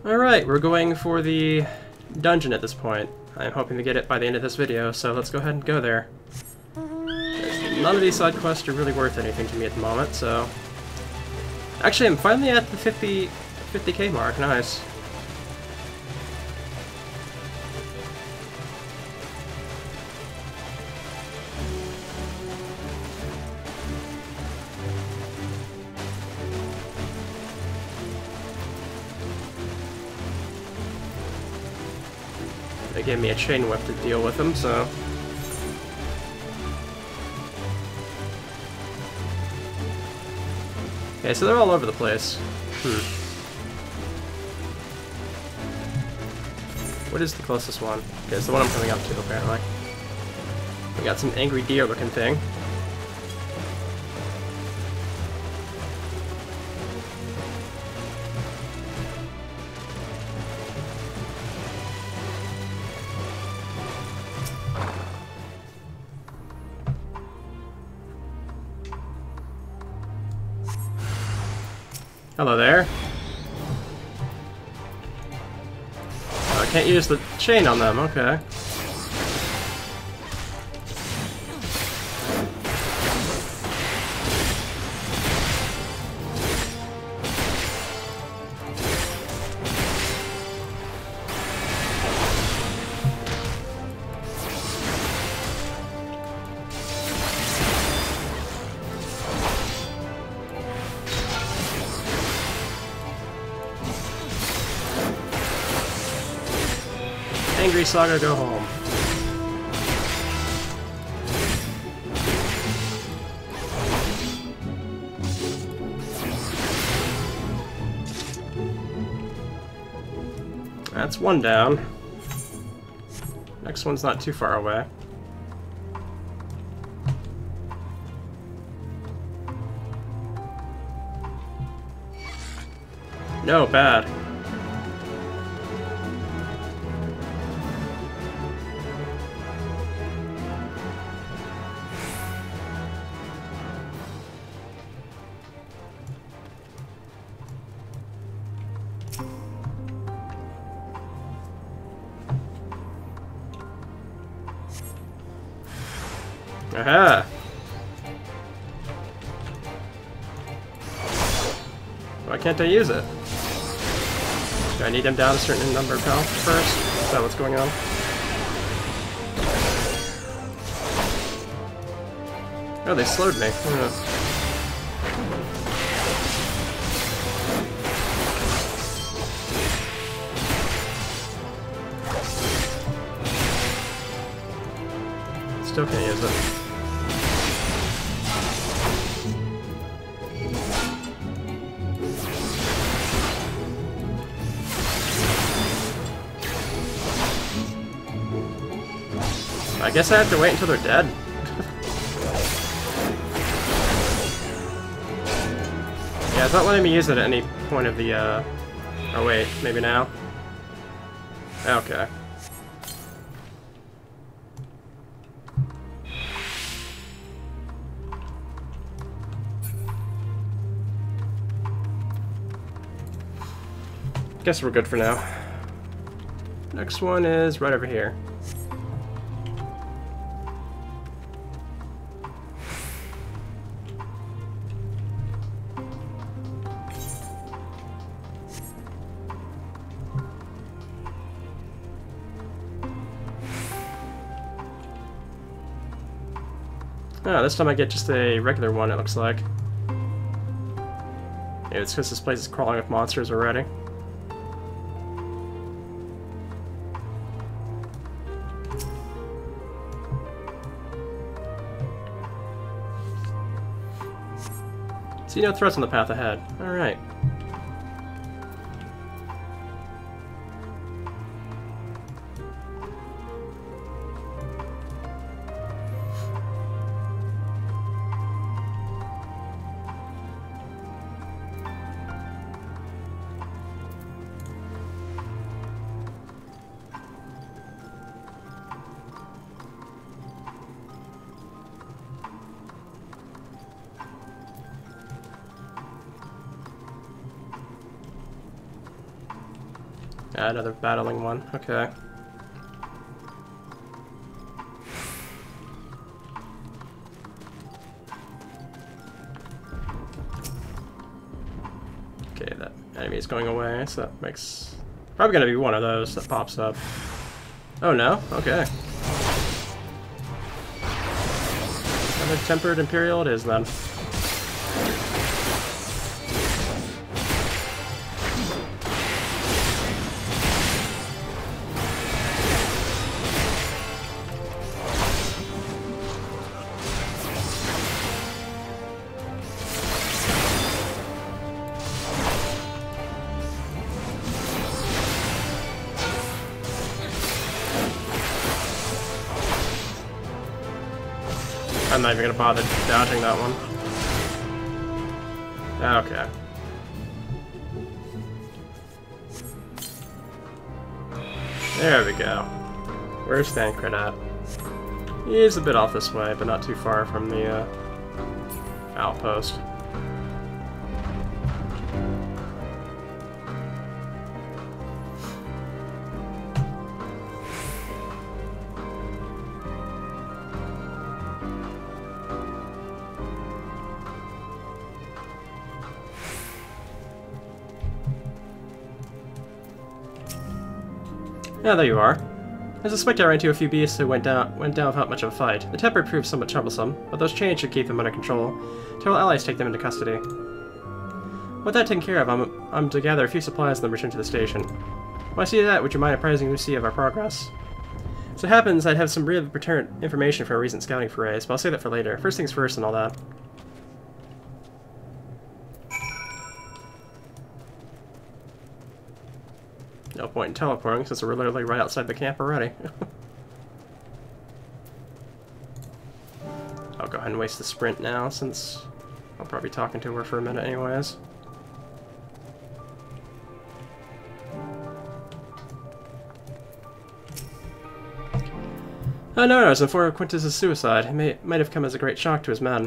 Alright, we're going for the dungeon at this point. I'm hoping to get it by the end of this video, so let's go ahead and go there. None of these side quests are really worth anything to me at the moment, so... Actually, I'm finally at the 50k mark, nice. They gave me a chain whip to deal with them, so... Okay, so they're all over the place. What is the closest one? Okay, it's the one I'm coming up to, apparently. We got some angry deer looking thing. Hello there. Oh, I can't use the chain on them, okay. Angry Saga, go home. That's one down. Next one's not too far away. No, bad. Aha! Why can't I use it? Do I need them down a certain number of health first? Is that what's going on? Oh, they slowed me. Still can't use it. I guess I have to wait until they're dead. Yeah, it's not letting me use it at any point of the, Oh wait, maybe now? Okay. Guess we're good for now. Next one is right over here. Oh, this time I get just a regular one, it looks like. Yeah, it's because this place is crawling with monsters already. See no threats on the path ahead. Alright. Another battling one, okay. Okay, that enemy is going away, so that makes... Probably gonna be one of those that pops up. Oh no? Okay. Another tempered Imperial it is then. I'm not even gonna bother dodging that one. Okay. There we go. Where's Thancred at? He's a bit off this way, but not too far from the outpost. Yeah, there you are. I suspect I ran into a few beasts who went down without much of a fight. The temper proved somewhat troublesome, but those chains should keep them under control. Till allies take them into custody. With that taken care of, I'm to gather a few supplies and then return to the station. When I see that, would you mind apprising Lucy of our progress? As it happens, I'd have some real return information for a recent scouting forays, but I'll save that for later. First things first and all that. No point in teleporting since we're literally right outside the camp already. I'll go ahead and waste the sprint now since I'll probably be talking to her for a minute anyways. No, I was informed of Quintus's suicide. It might have come as a great shock to his men.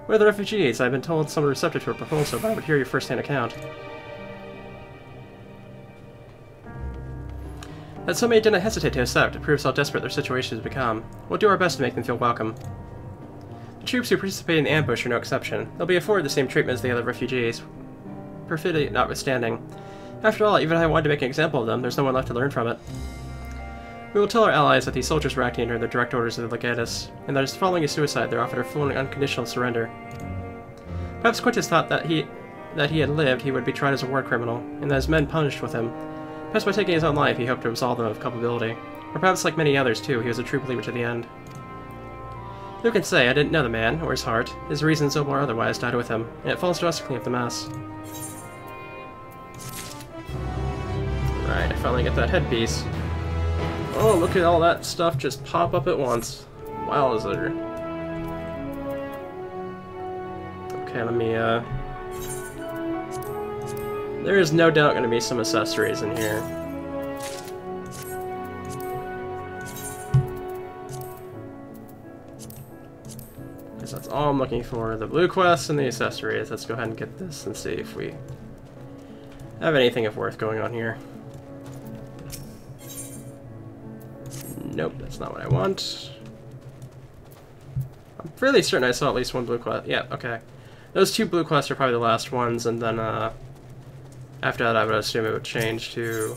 Where are the refugees? I've been told some are receptive to a proposal, but I would hear your first-hand account. That so many didn't hesitate to accept, it proves how desperate their situation has become. We'll do our best to make them feel welcome. The troops who participate in the ambush are no exception. They'll be afforded the same treatment as the other refugees, perfidy notwithstanding. After all, even if I wanted to make an example of them, there's no one left to learn from it. We will tell our allies that these soldiers were acting under the direct orders of the legatus, and that as following his suicide, they're offered a full and unconditional surrender. Perhaps Quintus thought that he had lived, he would be tried as a war criminal, and that his men punished with him. Perhaps by taking his own life, he hoped to absolve them of culpability. Or perhaps, like many others too, he was a true believer to the end. Who can say? I didn't know the man, or his heart. His reasons, noble or otherwise, died with him, and it falls to us to clean up the mess. Right, I finally get that headpiece. Oh, look at all that stuff just pop up at once. Wowzer. Okay, let me, there is no doubt going to be some accessories in here. Because that's all I'm looking for. The blue quests and the accessories. Let's go ahead and get this and see if we have anything of worth going on here. Nope, that's not what I want. I'm fairly certain I saw at least one blue quest. Yeah, okay. Those two blue quests are probably the last ones, and then, after that I would assume it would change to...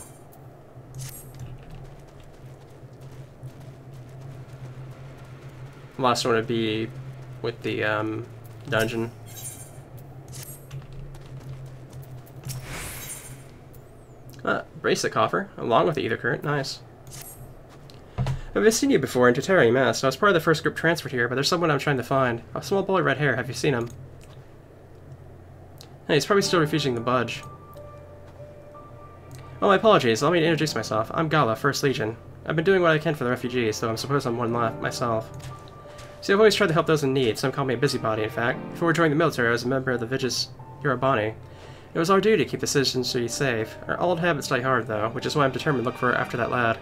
The last one would be with the, dungeon. Bracelet coffer, along with the ether current, nice. I've seen you before in Tuteri Mast. I was part of the first group transferred here, but there's someone I'm trying to find. A small boy with red hair. Have you seen him? Hey, he's probably still refusing to budge. Oh, my apologies. Allow me to introduce myself. I'm Gala, 1st Legion. I've been doing what I can for the refugees, though I suppose I'm one left myself. See, I've always tried to help those in need. Some call me a busybody, in fact. Before joining the military, I was a member of the Vigus Urabani. It was our duty to keep the citizenry safe. Our old habits die hard, though, which is why I'm determined to look for after that lad.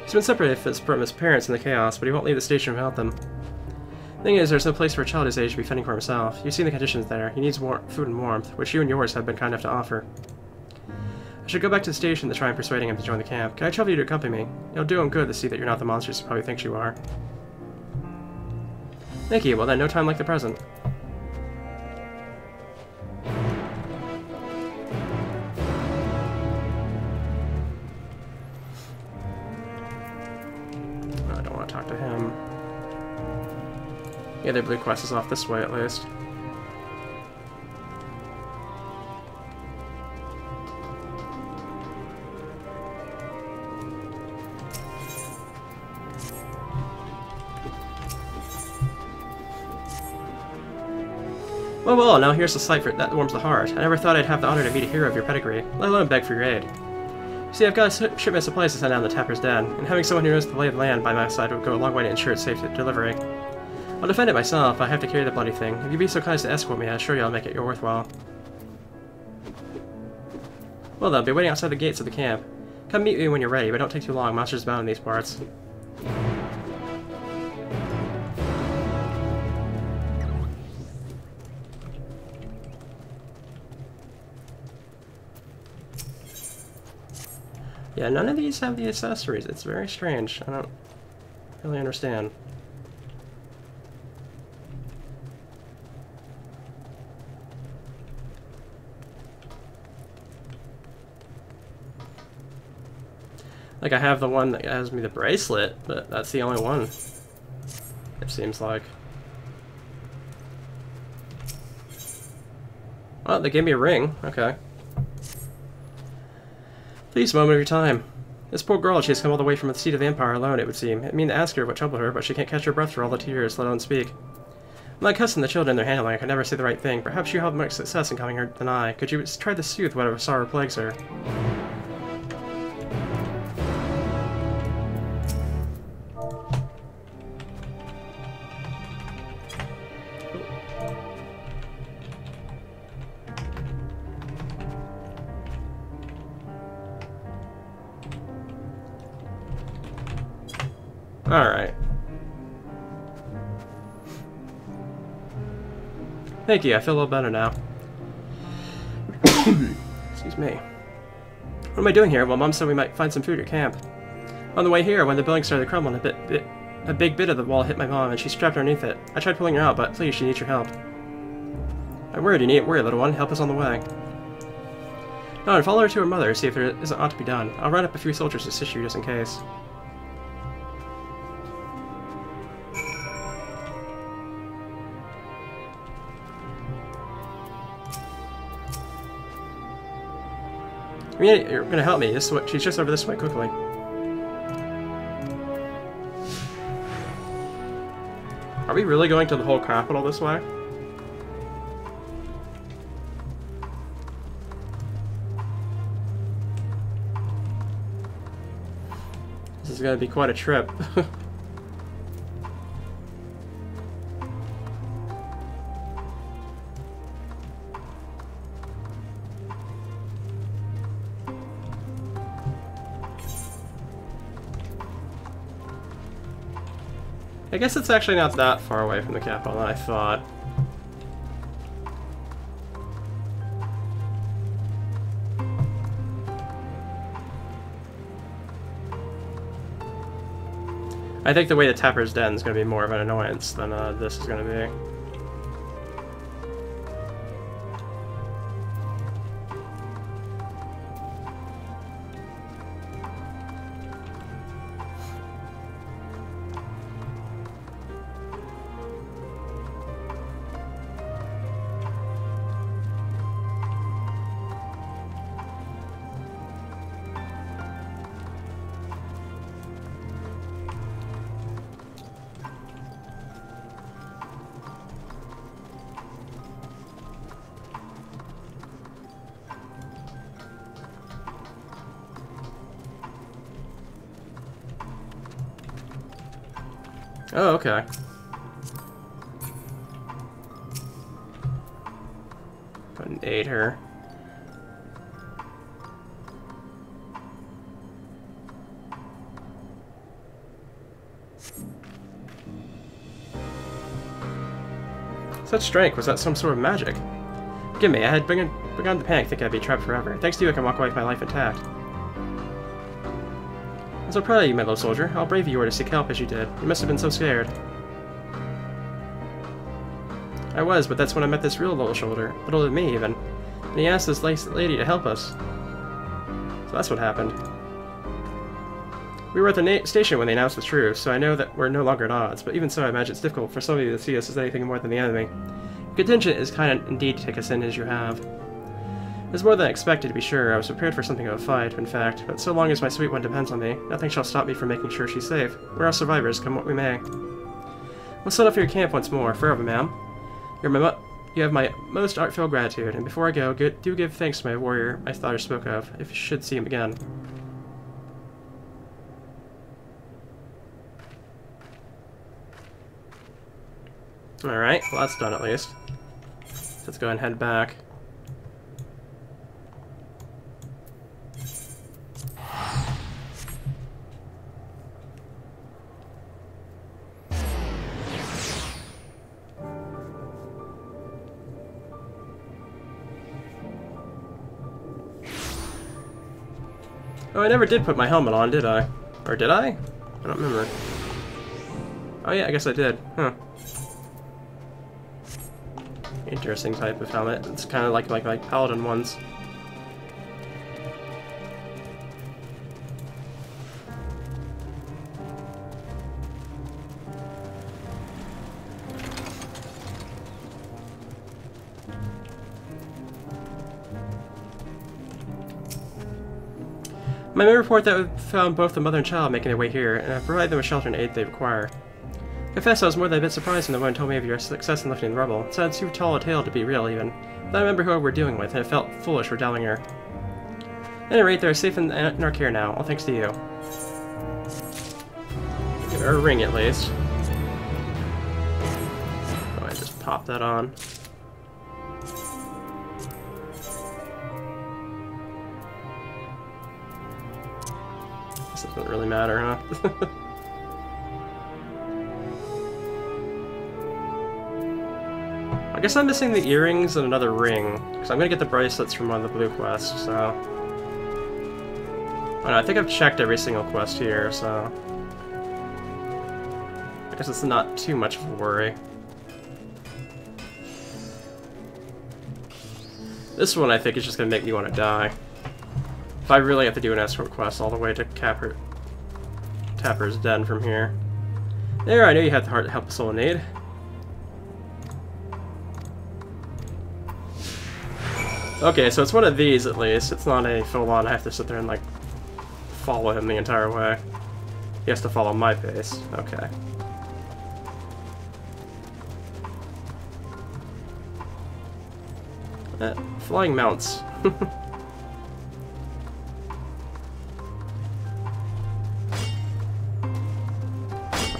He's been separated from his parents in the chaos, but he won't leave the station without them. The thing is, there's no place for a child his age to be fending for himself. You've seen the conditions there. He needs food and warmth, which you and yours have been kind enough to offer. I should go back to the station to try and persuading him to join the camp. Can I trouble you to accompany me? It'll do him good to see that you're not the monsters you probably think you are. Thank you. Well then, no time like the present. I don't want to talk to him. The other blue quest is off this way, at least. Well, now here's the sight that warms the heart. I never thought I'd have the honor to meet a hero of your pedigree, let alone beg for your aid. See, I've got a shipment of supplies to send down the Tapper's Den, and having someone who knows the lay of the land by my side would go a long way to ensure its safe delivery. I'll defend it myself, but I have to carry the bloody thing. If you'd be so kind as to escort me, I assure you I'll make it your worthwhile. Well then, I'll be waiting outside the gates of the camp. Come meet me when you're ready, but don't take too long, monsters abound in these parts. Yeah, none of these have the accessories. It's very strange. I don't really understand. Like, I have the one that has me the bracelet, but that's the only one, it seems like. Oh, they gave me a ring. Okay. Please, moment of your time. This poor girl, she has come all the way from the seat of the Empire alone, it would seem. I mean to ask her what troubled her, but she can't catch her breath for all the tears, let alone speak. I'm not accustomed to children and their handling. I can never say the right thing. Perhaps you have more success in calming her than I. Could you try to soothe whatever sorrow plagues her? Alright. Thank you, I feel a little better now. Excuse me. What am I doing here? Well, Mom said we might find some food at camp. On the way here, when the building started crumbling, a big bit of the wall hit my mom, and she's trapped underneath it. I tried pulling her out, but please, she needs your help. My word, you needn't worry, little one. Help is on the way. No, and follow her to her mother, see if there isn't aught to be done. I'll round up a few soldiers to assist you just in case. I mean, you're gonna help me. This way, she's just over this way, quickly. Are we really going to the whole capital this way? This is gonna be quite a trip. I guess it's actually not that far away from the capital than I thought. I think the way the Tapper's Den is going to be more of an annoyance than this is going to be. Oh, okay. Couldn't aid her. Such strength, was that some sort of magic? Forgive me, I had begun to panic, thinking I'd be trapped forever. Thanks to you, I can walk away with my life intact. I'm so proud of you, my little soldier. How brave you were to seek help as you did. You must have been so scared. I was, but that's when I met this real little soldier, little than me even. And he asked this lady to help us. So that's what happened. We were at the station when they announced the truce, so I know that we're no longer at odds, but even so I imagine it's difficult for somebody to see us as anything more than the enemy. Contingent is kind indeed to take us in as you have. It was more than expected, to be sure. I was prepared for something of a fight, in fact, but so long as my sweet one depends on me, nothing shall stop me from making sure she's safe. We're all survivors, come what we may. We'll set off for your camp once more, forever, ma'am. You have my most heartfelt gratitude, and before I go, do give thanks to my warrior my daughter spoke of, if you should see him again. Alright, well that's done at least. Let's go ahead and head back. Oh, I never did put my helmet on, did I? Or did I? I don't remember. Oh yeah, I guess I did. Huh. Interesting type of helmet. It's kind of like paladin ones. My men report that we found both the mother and child making their way here, and I've provided them with shelter and aid they require. Confess I was more than a bit surprised when the woman told me of your success in lifting the rubble. It sounded too tall a tale to be real, even. But I remember who we're dealing with, and it felt foolish for doubting her. At any rate, they're safe in our care now, all thanks to you. Give her a ring, at least. Oh, I just pop that on. This doesn't really matter, huh? I guess I'm missing the earrings and another ring, because I'm going to get the bracelets from one of the blue quests, so... I don't know, I think I've checked every single quest here, so... I guess it's not too much of a worry. This one, I think, is just going to make me want to die. If I really have to do an escort quest all the way to Tapper's Den from here. There, I knew you had the heart to help a soul in need. Okay, so it's one of these at least. It's not a full-on, I have to sit there and like follow him the entire way. He has to follow my pace. Okay. Flying mounts. Not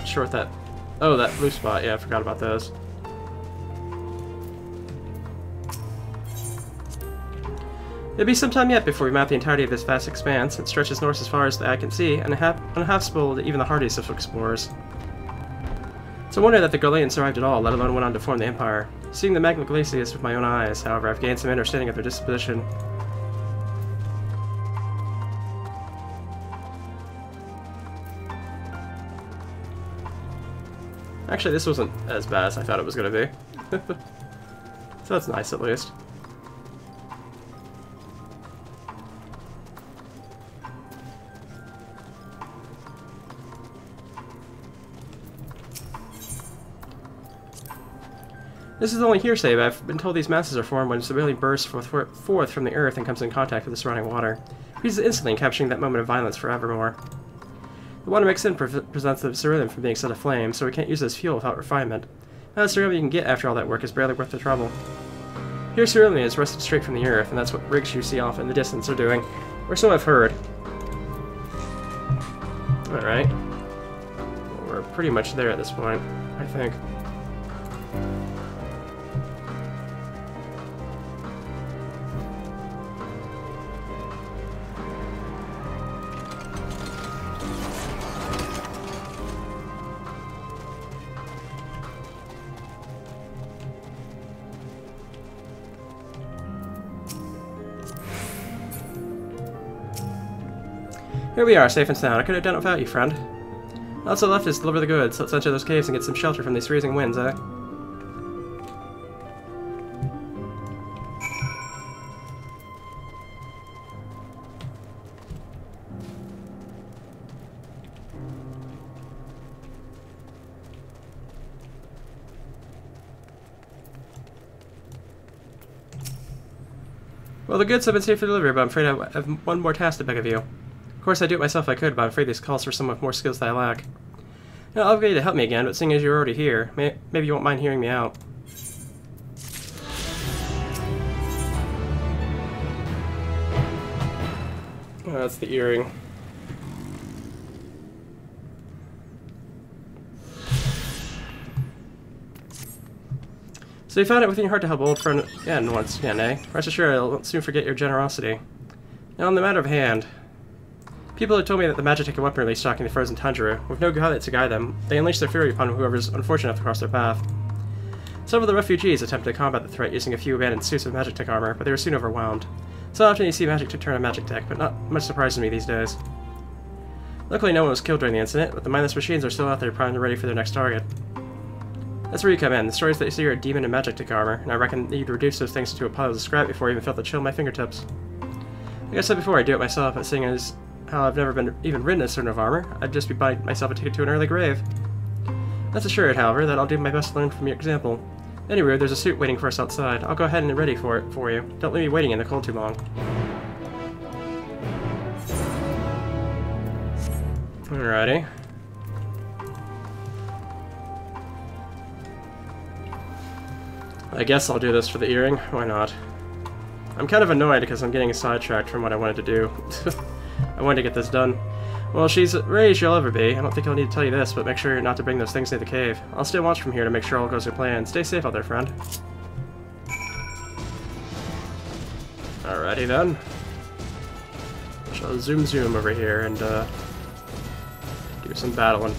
sure what that... Oh, that blue spot. Yeah, I forgot about those. It'll be some time yet before we map the entirety of this vast expanse. It stretches north as far as the eye can see, and uninhabitable to even the hardiest of explorers. It's a wonder that the Galileans survived at all, let alone went on to form the Empire. Seeing the magma glaciers with my own eyes, however, I've gained some understanding of their disposition. Actually, this wasn't as bad as I thought it was going to be. So that's nice, at least. This is only hearsay, but I've been told these masses are formed when civilian bursts forth from the earth and comes in contact with the surrounding water. Freezes instantly, capturing that moment of violence forevermore. The water mixed in prevents the cerulean from being set aflame, so we can't use it as fuel without refinement. Now the cerulean you can get after all that work is barely worth the trouble. Here cerulean is wrested straight from the earth, and that's what rigs you see off in the distance are doing. Or so I've heard. Alright. Well, we're pretty much there at this point, I think. Here we are, safe and sound. I could have done it without you, friend. All that's left is deliver the goods. Let's enter those caves and get some shelter from these freezing winds, eh? Well, the goods have been safe for delivery, but I'm afraid I have one more task to beg of you. Of course, I'd do it myself if I could, but I'm afraid this calls for someone with more skills that I lack. You know, I'll get you to help me again, but seeing as you're already here, maybe you won't mind hearing me out. Oh, that's the earring. So you found it within your heart to help old friend again once again, eh? Rest assured, I'll soon forget your generosity. Now, on the matter of hand, people have told me that the Magitek weapon release stalking the frozen tundra, with no guide to guide them, they unleash their fury upon whoever's unfortunate enough to cross their path. Several of the refugees attempted to combat the threat using a few abandoned suits of Magitek armor, but they were soon overwhelmed. So often you see Magitek turn on Magitek, but not much surprises me these days. Luckily, no one was killed during the incident, but the mindless machines are still out there primed and ready for their next target. That's where you come in. The stories that you see are a demon in Magitek armor, and I reckon you'd reduce those things into a pile of scrap before you even felt the chill in my fingertips. Like I said before, I'd do it myself, but seeing as how I've never been even ridden a sort of armor, I'd just be buying myself a ticket to an early grave. That's assured, however, that I'll do my best to learn from your example. Anyway, there's a suit waiting for us outside. I'll go ahead and ready for it for you. Don't leave me waiting in the cold too long. Alrighty. I guess I'll do this for the earring. Why not? I'm kind of annoyed because I'm getting sidetracked from what I wanted to do. I wanted to get this done. Well, she's ready as she'll ever be. I don't think I'll need to tell you this, but make sure not to bring those things near the cave. I'll stay watch from here to make sure all goes to plan. Stay safe out there, friend. Alrighty then. Shall zoom over here and do some battling.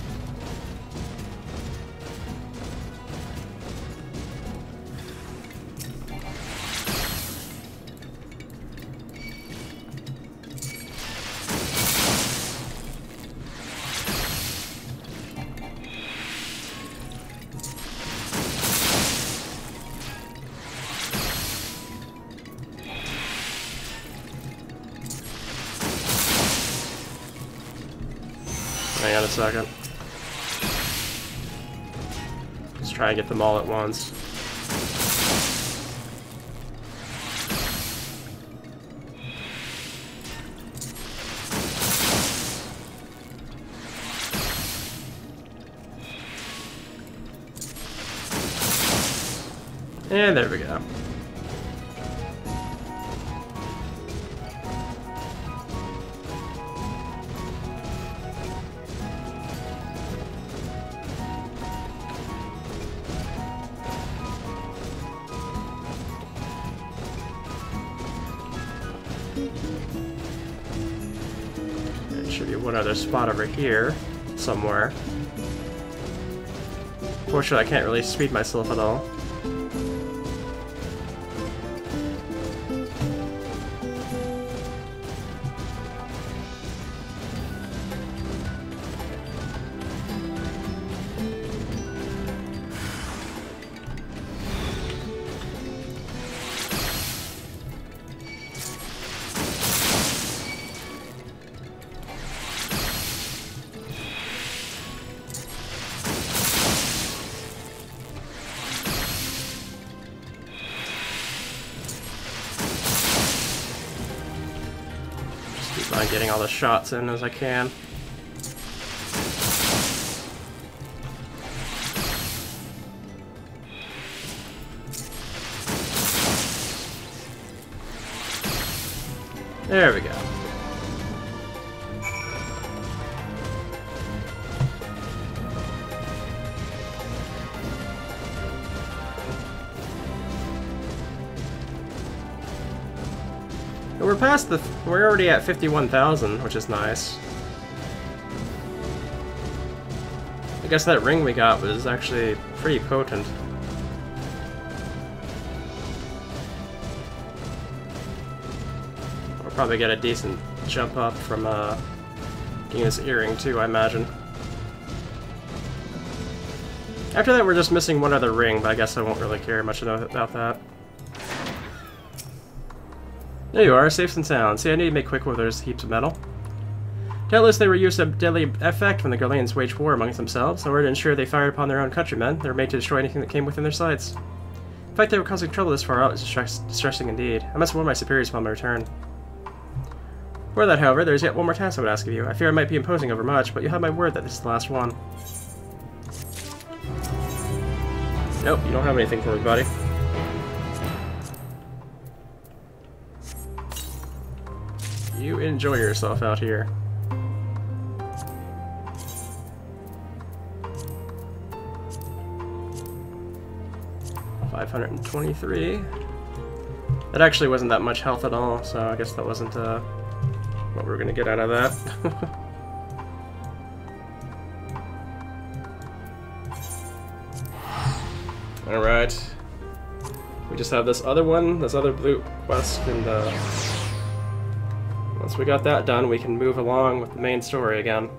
Hang on a second. Let's try and get them all at once. And there we go. There should be one other spot over here, somewhere. Fortunately, I can't really speed myself at all. Getting all the shots in as I can. There we go. We're past the... we're already at 51,000, which is nice. I guess that ring we got was actually pretty potent. We'll probably get a decent jump up from Getting this earring too, I imagine. After that, we're just missing one other ring, but I guess I won't really care much about that. There you are, safe and sound. See, I need to make quick where there's heaps of metal. Doubtless they were used of deadly effect when the Garleans waged war amongst themselves. In order to ensure they fired upon their own countrymen, they were made to destroy anything that came within their sights. The fact they were causing trouble this far out is distressing indeed. I must warn my superiors upon my return. For that, however, there is yet one more task I would ask of you. I fear I might be imposing overmuch, but you have my word that this is the last one. Nope, you don't have anything for me, buddy. You enjoy yourself out here. $523. That actually wasn't that much health at all, so I guess that wasn't what we were gonna get out of that. Alright. We just have this other one, this other blue quest, and once we got that done, we can move along with the main story again.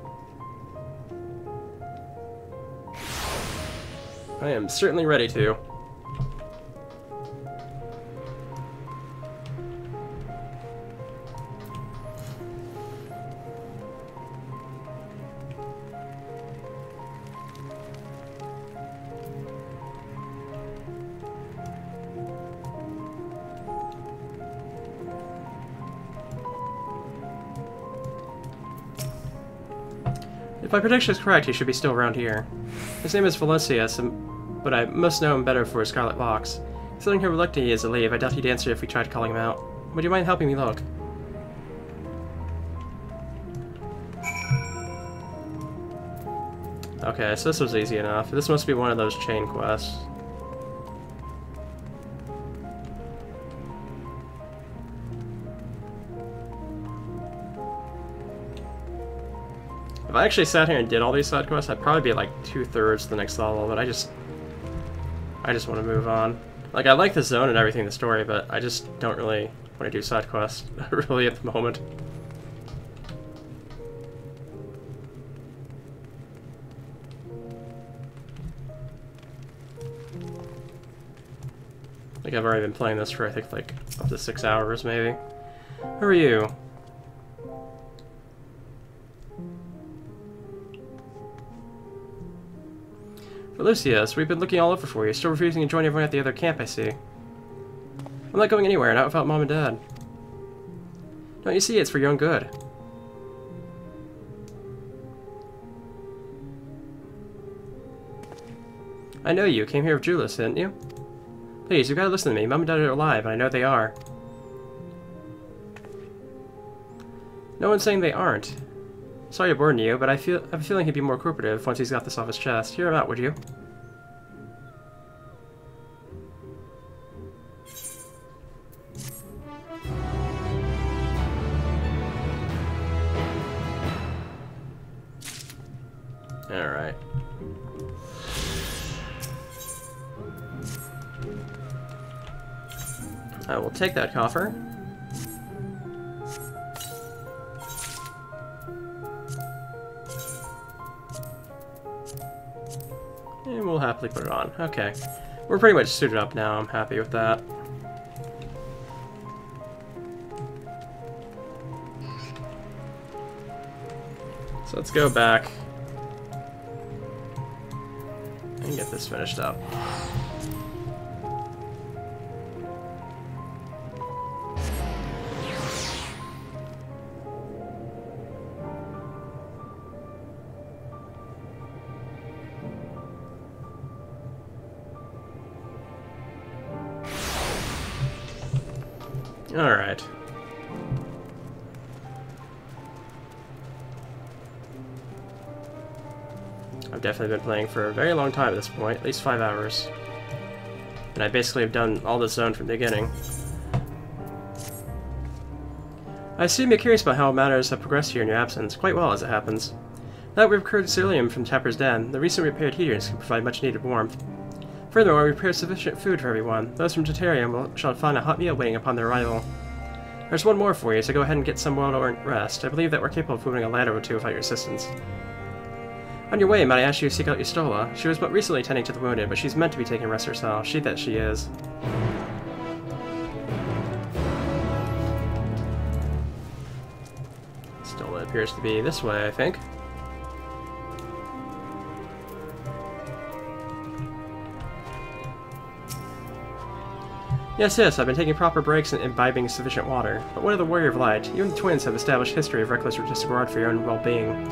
I am certainly ready to. If my prediction is correct, he should be still around here. His name is Velocius, but I must know him better for his scarlet locks. Considering how reluctant he is to leave, I doubt he'd answer if we tried calling him out. Would you mind helping me look? Okay, so this was easy enough. This must be one of those chain quests. If I actually sat here and did all these side quests, I'd probably be like 2/3 the next level, but I just want to move on. Like, I like the zone and everything, the story, but I just don't really want to do side quests, really, at the moment. I think I've already been playing this for, I think, like, up to 6 hours, maybe. Who are you? Lucius, we've been looking all over for you. Still refusing to join everyone at the other camp, I see. I'm not going anywhere, not without Mom and Dad. Don't you see? It's for your own good. I know you. Came here with Julius, didn't you? Please, you gotta listen to me. Mom and Dad are alive, and I know they are. No one's saying they aren't. Sorry to burden you, but I have a feeling he'd be more cooperative once he's got this off his chest. Hear him out, would you? Alright. I will take that coffer. And we'll happily put it on. Okay. We're pretty much suited up now. I'm happy with that. So let's go back and get this finished up. Alright. I've definitely been playing for a very long time at this point, at least 5 hours. And I basically have done all this zone from the beginning. I assume you're curious about how matters have progressed here in your absence, quite well as it happens. Now that we've procured psyllium from Tapper's Den, the recently repaired heaters can provide much needed warmth. Furthermore, we prepared sufficient food for everyone. Those from Tatarium shall find a hot meal waiting upon their arrival. There's one more for you, so go ahead and get some well-earned rest. I believe that we're capable of moving a ladder or two without your assistance. On your way, might I ask you to seek out Yustola? She was but recently tending to the wounded, but she's meant to be taking rest herself. She that she is. Yustola appears to be this way, I think. Yes, I've been taking proper breaks and imbibing sufficient water. But what of the Warrior of Light? You and the twins have established history of reckless disregard for your own well-being.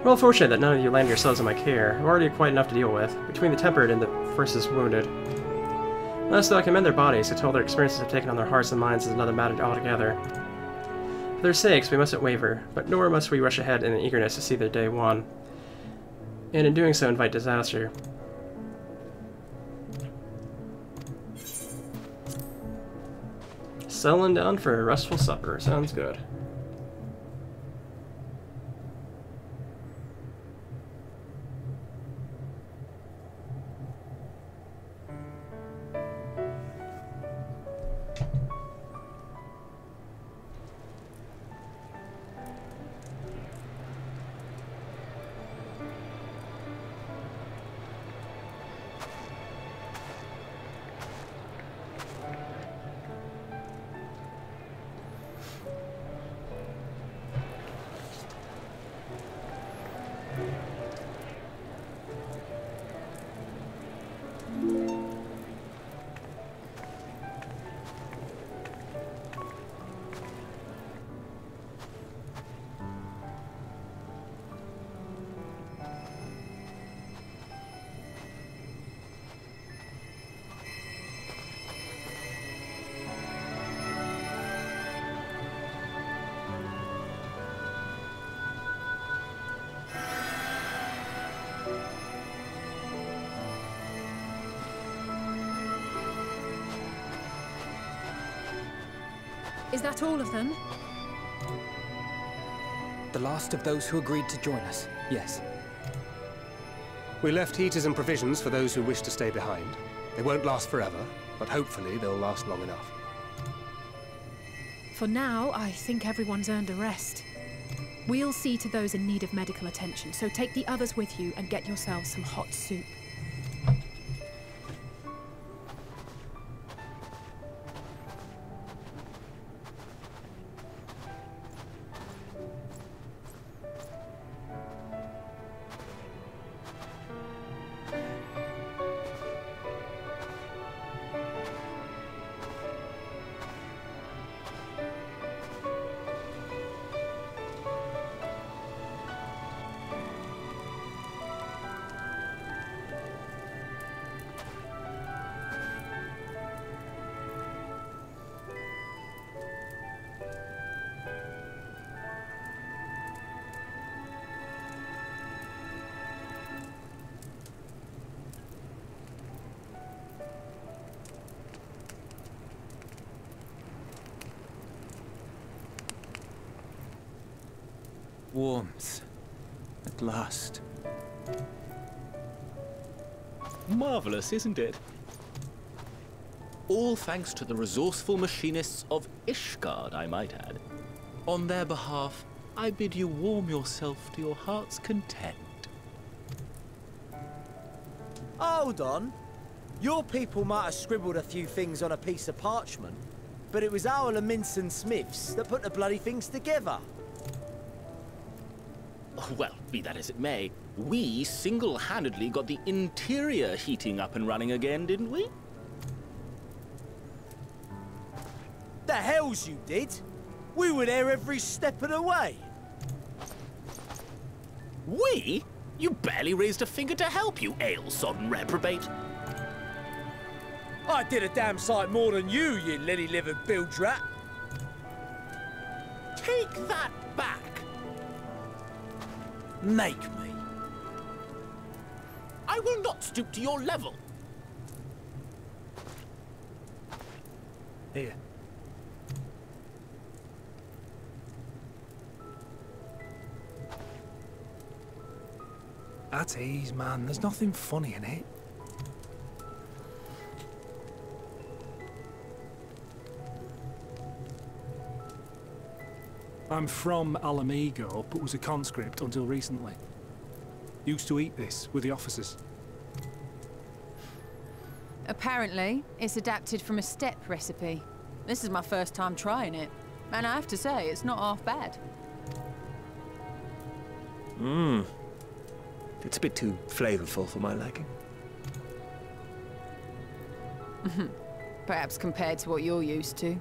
We're all fortunate that none of you land yourselves in my care. I've already quite enough to deal with, between the tempered and the versus wounded. Last, though, I commend their bodies, until their experiences have taken on their hearts and minds is another matter altogether. For their sakes, we mustn't waver, but nor must we rush ahead in an eagerness to see their day won, and in doing so invite disaster. Settling down for a restful supper. Sounds good. Is that all of them? The last of those who agreed to join us, yes. We left heaters and provisions for those who wish to stay behind. They won't last forever, but hopefully they'll last long enough. For now, I think everyone's earned a rest. We'll see to those in need of medical attention, so take the others with you and get yourselves some hot soup. Warmth. At last. Marvelous, isn't it? All thanks to the resourceful machinists of Ishgard, I might add. On their behalf, I bid you warm yourself to your heart's content. Hold on. Your people might have scribbled a few things on a piece of parchment, but it was our Minson Smiths that put the bloody things together. Well, be that as it may, we single-handedly got the interior heating up and running again, didn't we? The hells you did! We were there every step of the way. We? You barely raised a finger to help, you ale-sodden reprobate. I did a damn sight more than you, you lily-livered bilge rat. Take that back. Make me. I will not stoop to your level. Here. At ease, man. There's nothing funny in it. I'm from Alamigo, but was a conscript until recently. Used to eat this with the officers. Apparently, it's adapted from a steppe recipe. This is my first time trying it, and I have to say, it's not half bad. It's a bit too flavorful for my liking. Perhaps compared to what you're used to.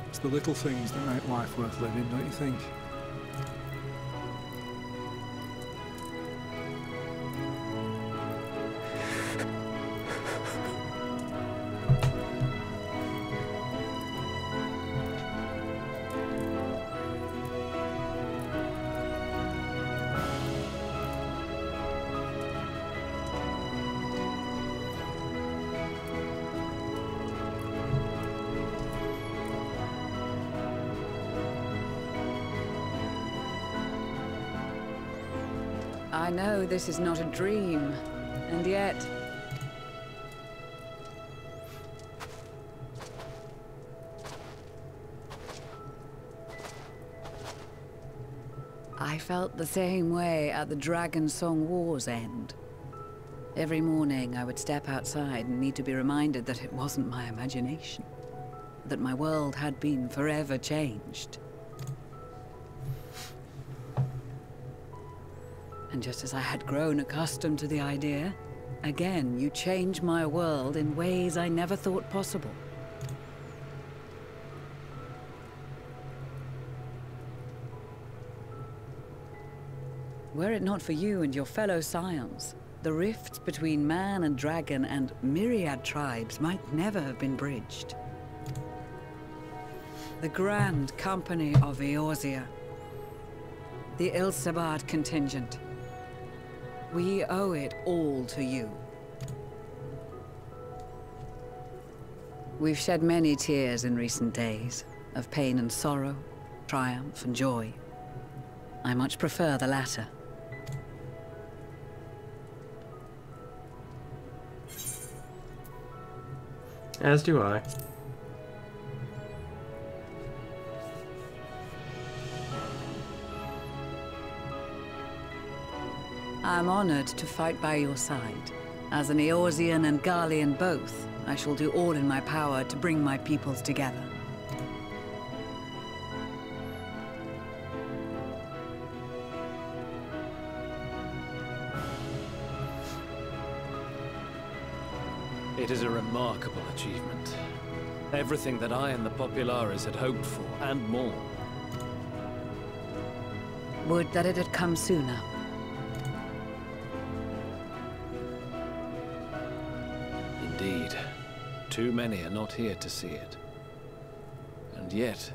It's the little things that make life worth living, don't you think? I know this is not a dream, and yet... I felt the same way at the Dragon Song War's end. Every morning I would step outside and need to be reminded that it wasn't my imagination, that my world had been forever changed. And just as I had grown accustomed to the idea, again you change my world in ways I never thought possible. Were it not for you and your fellow scions, the rifts between man and dragon and myriad tribes might never have been bridged. The Grand Company of Eorzea, the Ilsabard contingent, we owe it all to you. We've shed many tears in recent days, of pain and sorrow, triumph and joy. I much prefer the latter. As do I. I'm honored to fight by your side. As an Eorzean and Garlean both, I shall do all in my power to bring my peoples together. It is a remarkable achievement. Everything that I and the Populares had hoped for, and more. Would that it had come sooner. Indeed. Too many are not here to see it. And yet,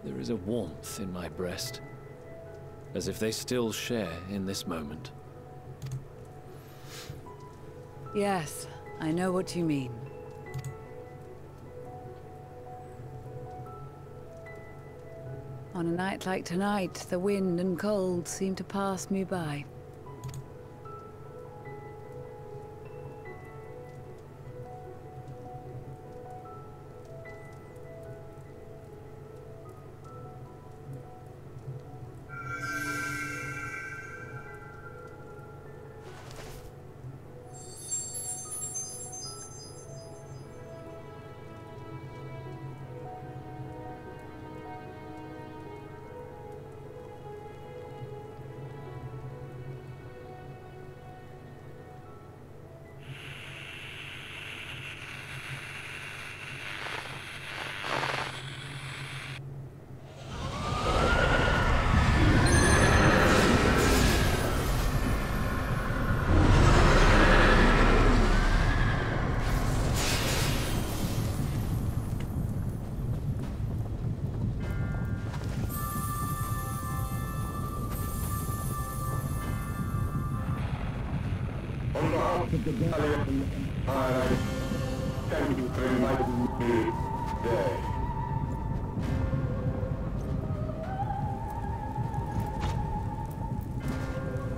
there is a warmth in my breast, as if they still share in this moment. Yes, I know what you mean. On a night like tonight, the wind and cold seem to pass me by. On behalf of the Galleon, Thank you for inviting me today.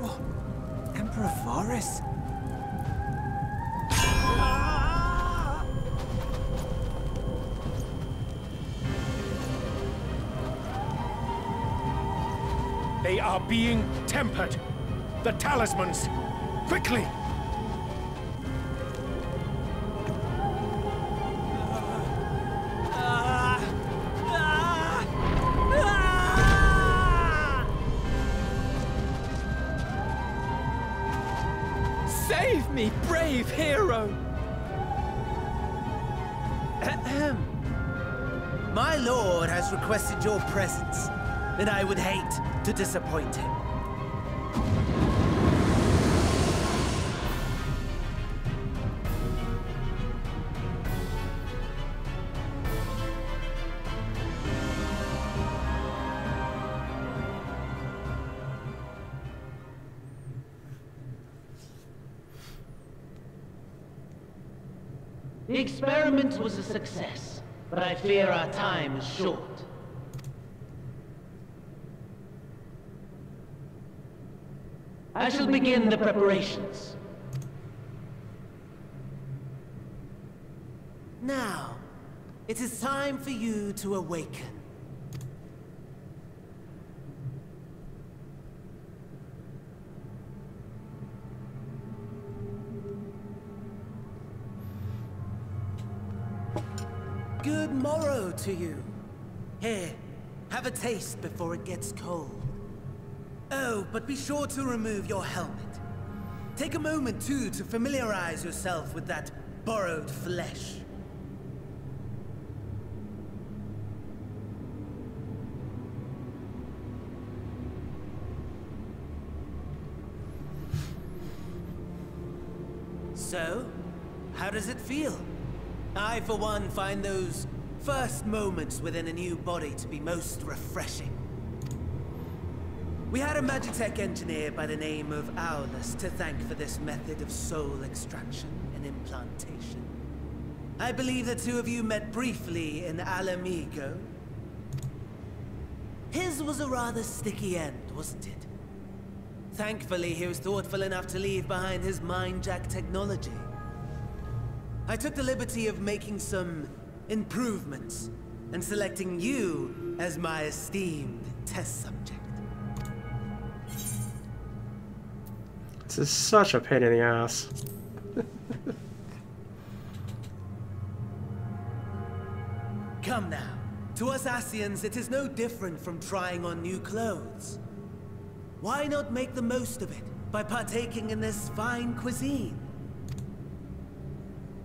What? Emperor Varus? They are being tempered. The talismans! Quickly! Save me, brave hero! Ahem. My lord has requested your presence, and I would hate to disappoint him. The experiment was a success, but I fear our time is short. I shall begin the preparations. Now, it is time for you to awaken. Good morrow to you. Here, have a taste before it gets cold. Oh, but be sure to remove your helmet. Take a moment, too, to familiarize yourself with that borrowed flesh. So, how does it feel? I, for one, find those first moments within a new body to be most refreshing. We had a Magitech engineer by the name of Aulus to thank for this method of soul extraction and implantation. I believe the two of you met briefly in Alamigo. His was a rather sticky end, wasn't it? Thankfully, he was thoughtful enough to leave behind his mind-jack technology. I took the liberty of making some improvements and selecting you as my esteemed test subject. This is such a pain in the ass. Come now. To us Asians, it is no different from trying on new clothes. Why not make the most of it by partaking in this fine cuisine?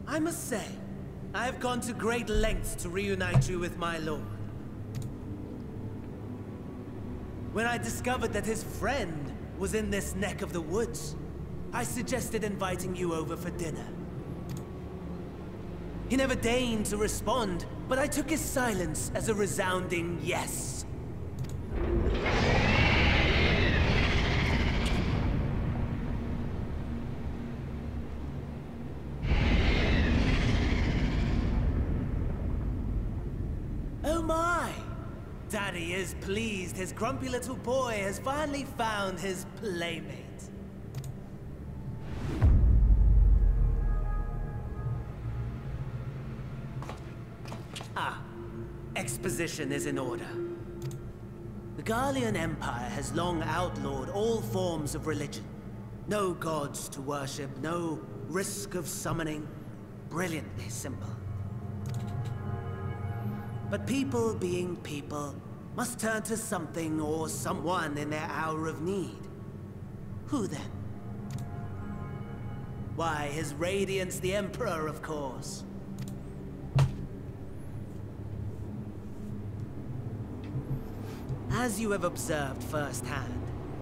I must say, I have gone to great lengths to reunite you with my lord. When I discovered that his friend was in this neck of the woods, I suggested inviting you over for dinner. He never deigned to respond, but I took his silence as a resounding yes. Oh my! Daddy is pleased his grumpy little boy has finally found his playmate. Ah, exposition is in order. The Garlean Empire has long outlawed all forms of religion. No gods to worship, no risk of summoning. Brilliantly simple. But people being people must turn to something or someone in their hour of need. Who then? Why, His Radiance the Emperor, of course. As you have observed firsthand,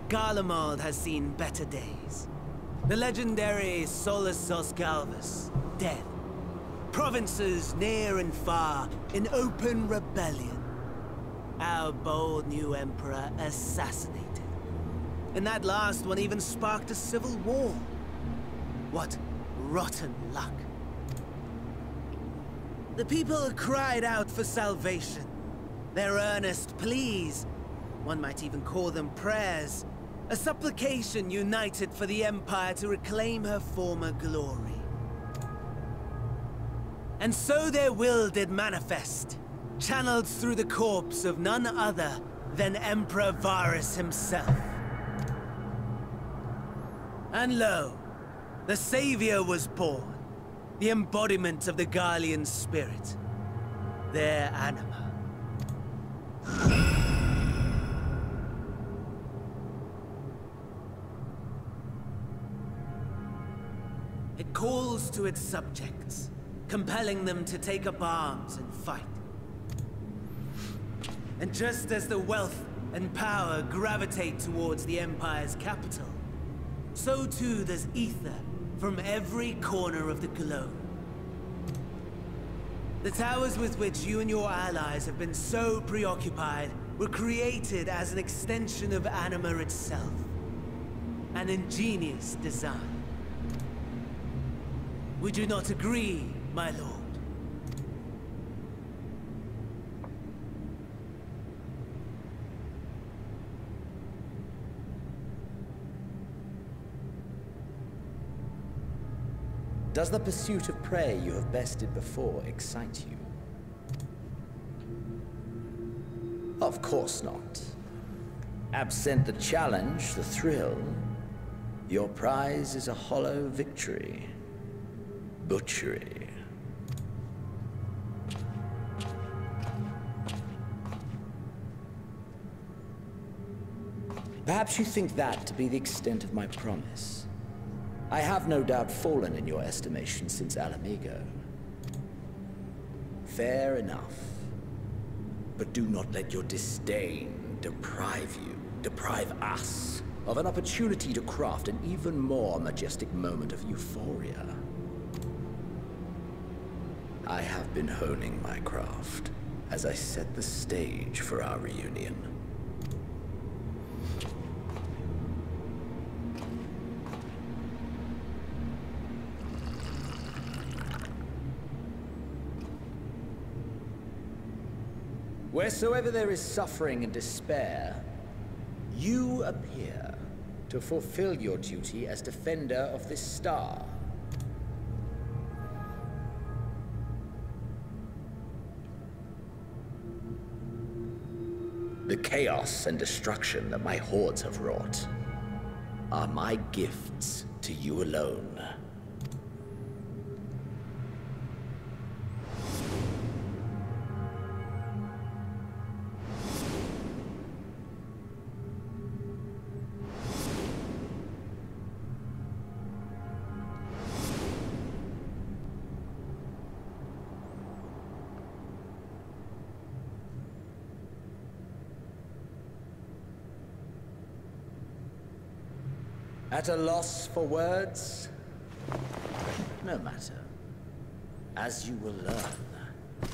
Garlemald has seen better days. The legendary Solus Galvus, dead. Provinces near and far in open rebellion. Our bold new emperor assassinated. And that last one even sparked a civil war. What rotten luck. The people cried out for salvation. Their earnest pleas, one might even call them prayers, a supplication united for the Empire to reclaim her former glory. And so their will did manifest, channeled through the corpse of none other than Emperor Varus himself. And lo, the Savior was born, the embodiment of the Garlean spirit, their anima. It calls to its subjects, compelling them to take up arms and fight. And just as the wealth and power gravitate towards the Empire's capital, so too does ether from every corner of the globe. The towers with which you and your allies have been so preoccupied were created as an extension of anima itself. An ingenious design. Would you not agree, my lord? Does the pursuit of prey you have bested before excite you? Of course not. Absent the challenge, the thrill, your prize is a hollow victory. Butchery. Perhaps you think that to be the extent of my promise. I have no doubt fallen in your estimation since Alamigo. Fair enough. But do not let your disdain deprive us, of an opportunity to craft an even more majestic moment of euphoria. I have been honing my craft as I set the stage for our reunion. Wheresoever there is suffering and despair, you appear to fulfill your duty as defender of this star. The chaos and destruction that my hordes have wrought are my gifts to you alone. At a loss for words? No matter. As you will learn,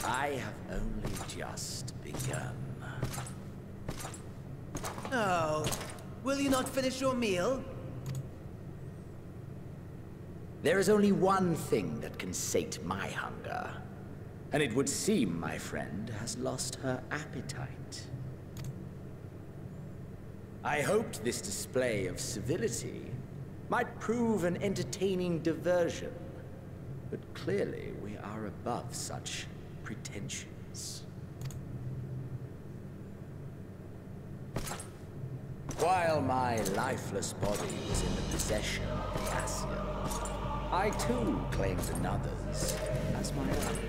I have only just begun. Oh, will you not finish your meal? There is only one thing that can sate my hunger. And it would seem my friend has lost her appetite. I hoped this display of civility might prove an entertaining diversion, but clearly we are above such pretensions. While my lifeless body was in the possession of the Ascians, I too claimed another's as my own.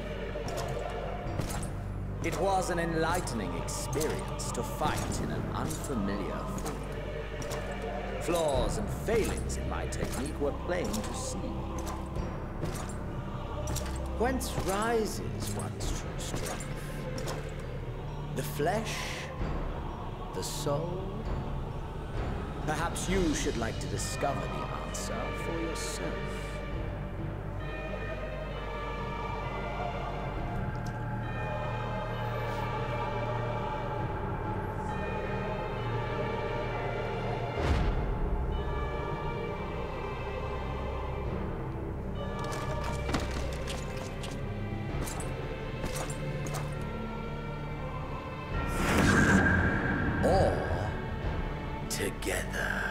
It was an enlightening experience to fight in an unfamiliar field. Flaws and failings in my technique were plain to see. Whence rises one's true strength? The flesh? The soul? Perhaps you should like to discover the answer for yourself. together.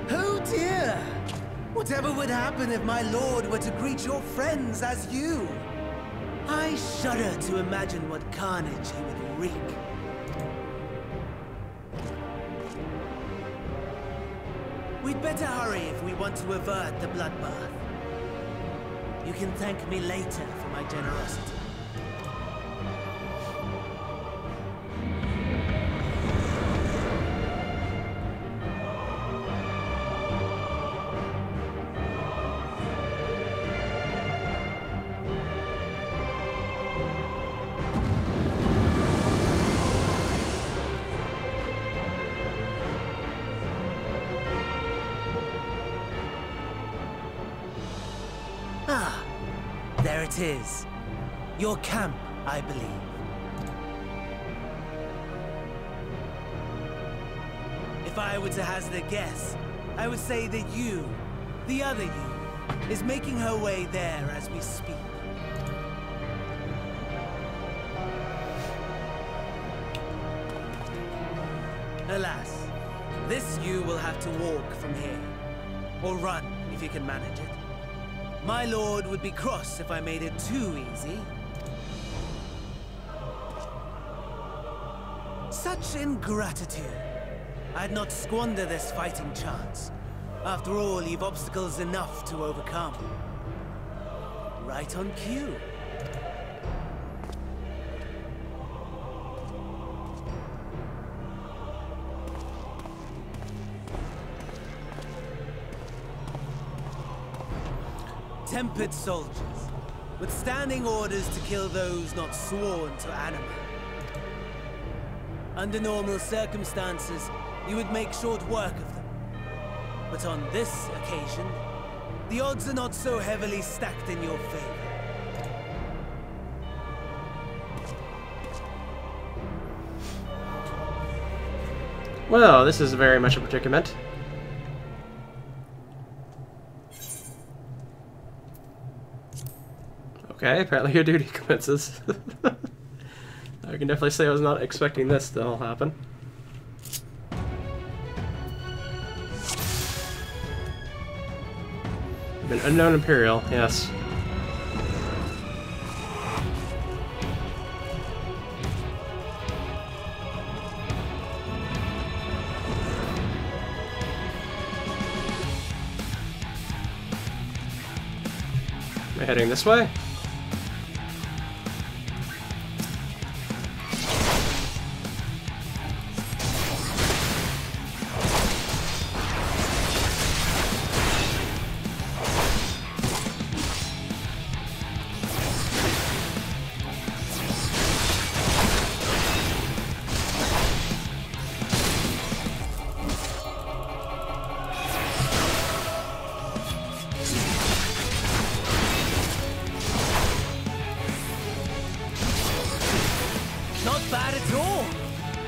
Oh dear! Whatever would happen if my lord were to greet your friends as you? I shudder to imagine what carnage he would wreak. We'd better hurry if we want to avert the bloodbath. You can thank me later for my generosity. Ah, there it is. Your camp, I believe. If I were to hazard a guess, I would say that you, the other you, is making her way there as we speak. Alas, this you will have to walk from here. Or run, if you can manage it. My lord would be cross if I made it too easy. Such ingratitude. I'd not squander this fighting chance. After all, you've obstacles enough to overcome. Right on cue. Tempered soldiers, withstanding orders to kill those not sworn to anima. Under normal circumstances, you would make short work of them. But on this occasion, the odds are not so heavily stacked in your favor. Well, this is very much a predicament. Okay, apparently your duty commences. I can definitely say I was not expecting this to all happen. An unknown Imperial, yes. Am I heading this way? Not bad at all,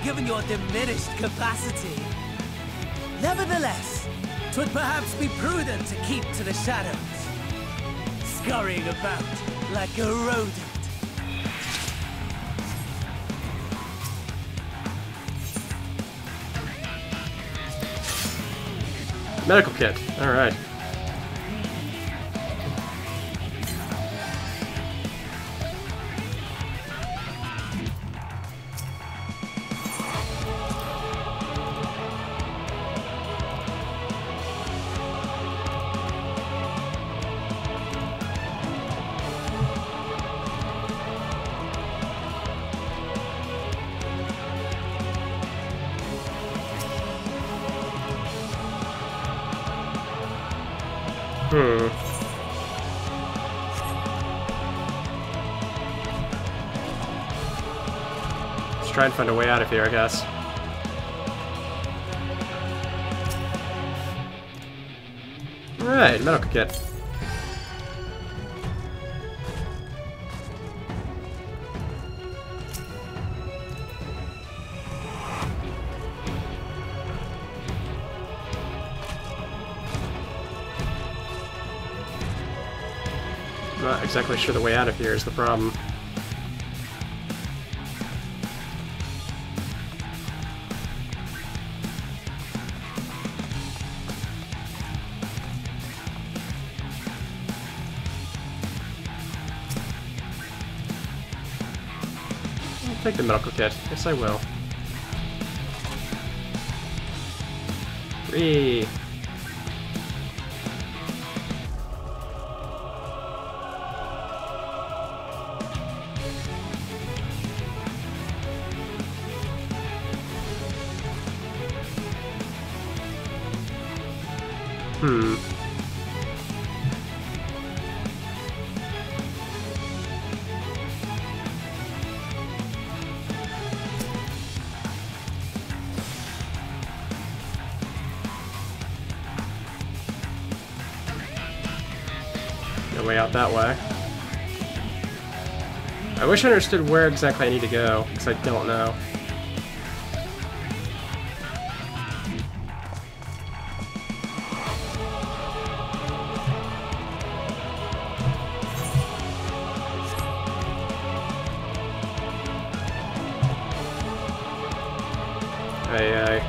given your diminished capacity. Nevertheless, 'twould perhaps be prudent to keep to the shadows, scurrying about like a rodent. Medical kit, alright. Let's try and find a way out of here, I guess. Alright, medical kit. not exactly sure the way out of here is the problem. I'll take the medical kit. Yes, I will. Free. No way out that way. I wish I understood where exactly I need to go, because I don't know. Aye.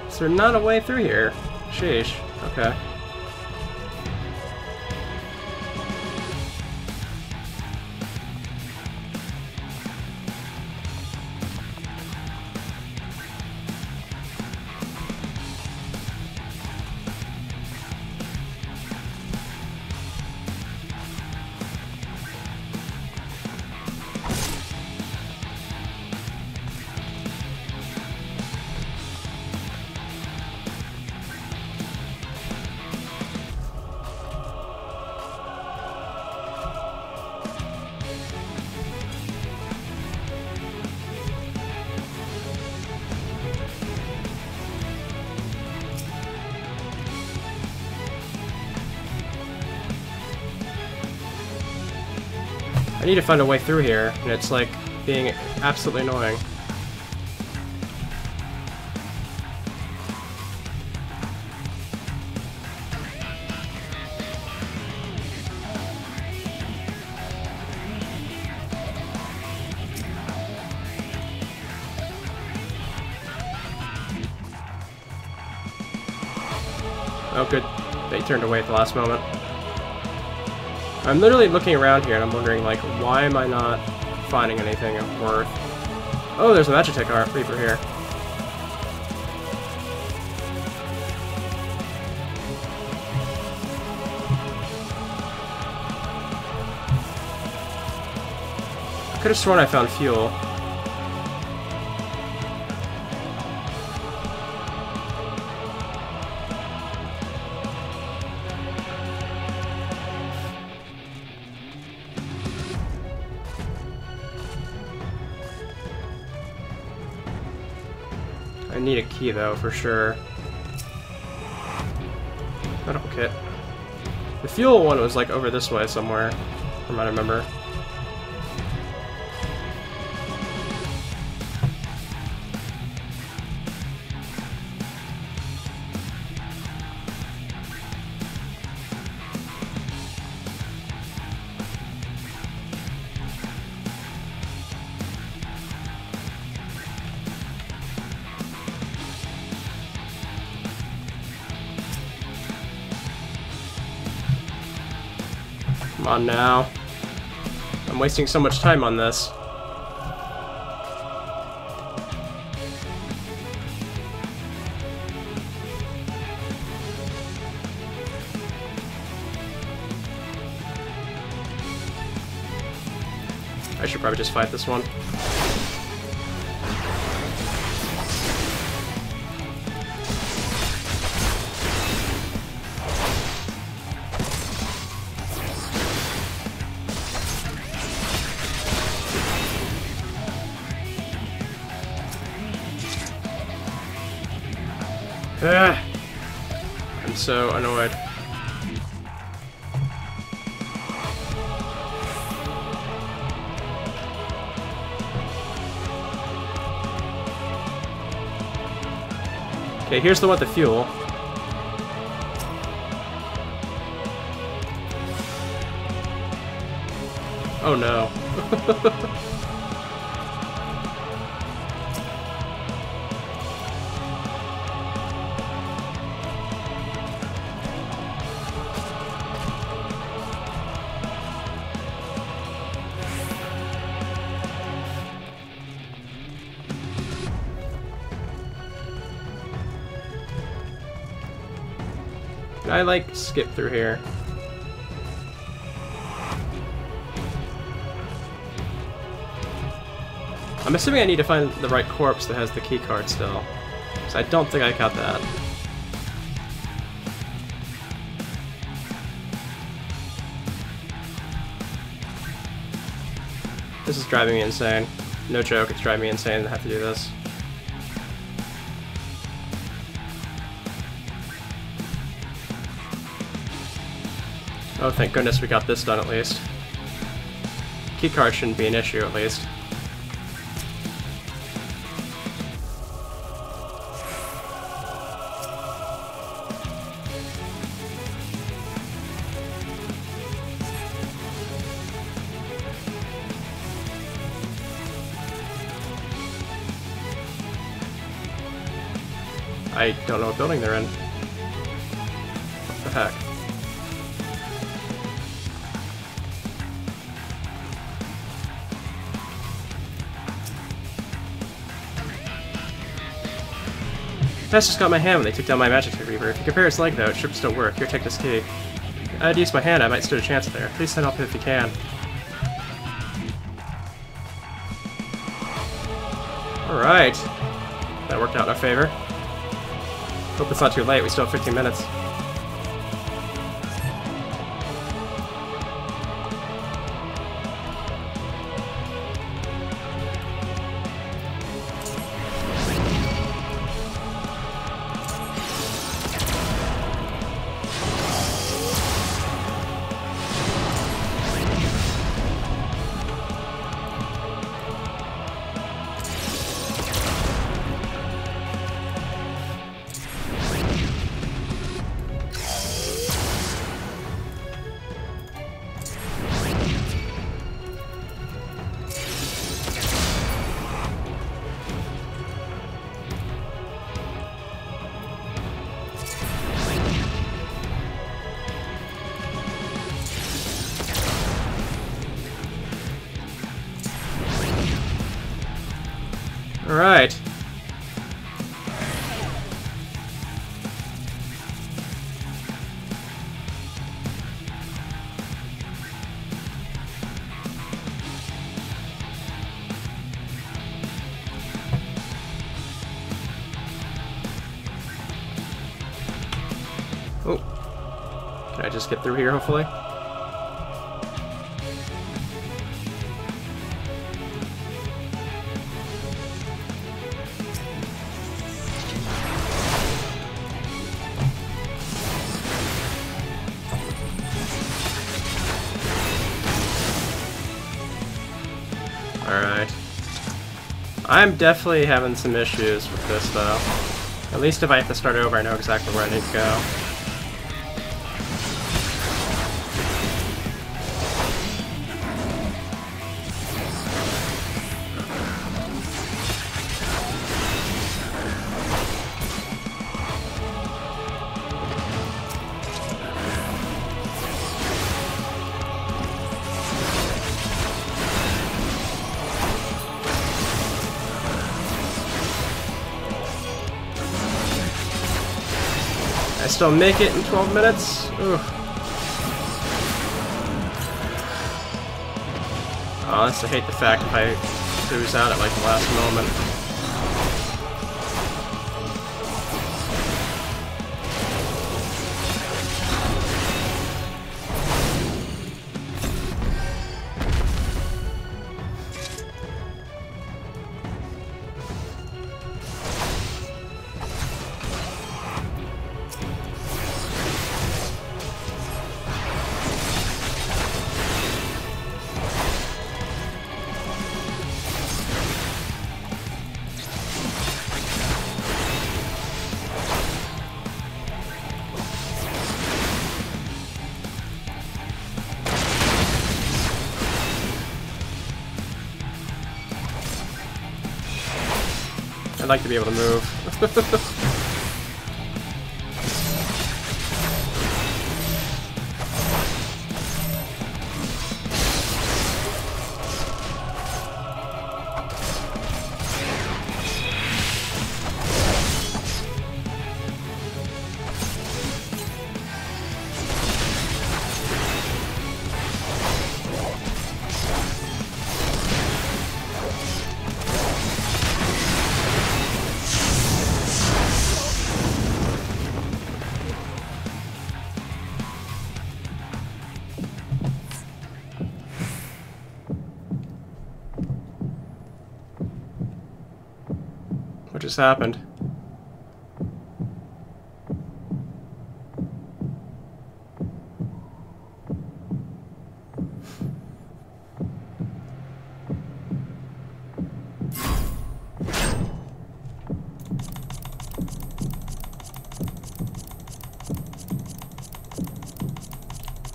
Is there not a way through here? Sheesh. Okay. I need to find a way through here, and it's like being absolutely annoying. Oh good, they turned away at the last moment. I'm literally looking around here and I'm wondering, like, why am I not finding anything of worth? Oh, there's a Magitech Reaper here. I could have sworn I found fuel. I need a key though, for sure. Medical kit. The fuel one was like over this way somewhere, from what I remember. Come on now. I'm wasting so much time on this. I should probably just fight this one. Ugh. I'm so annoyed. Okay, here's the one with the fuel. Oh no. I like skip through here. I'm assuming I need to find the right corpse that has the key card still. Because I don't think I got that. This is driving me insane. No joke, it's driving me insane to have to do this. Oh, thank goodness we got this done at least. Keycard shouldn't be an issue at least. I don't know what building they're in. What the heck? That's just got my hand when they took down my magic reaver. If you compare its leg though, it should still work. Here, take this key. I'd use my hand, I might stand a chance there. Please send help if you can. Alright. That worked out in our favor. Hope it's not too late, we still have 15 minutes. Alright. Oh. Can I just get through here, hopefully? Alright. I'm definitely having some issues with this, though. At least if I have to start over, I know exactly where I need to go. I still make it in 12 minutes? Ugh. Honestly, I hate the fact if I lose out at like the last moment. I'd like to be able to move. What just happened?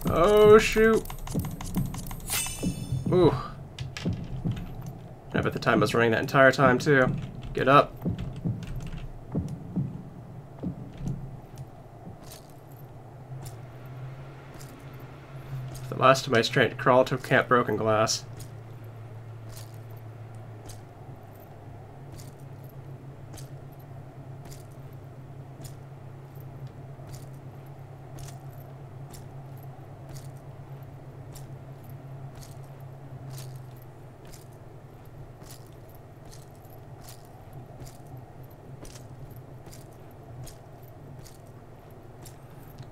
Oh shoot! Ooh. I bet the time was running that entire time too. Get up. The last of my strength to crawl to Camp Broken Glass.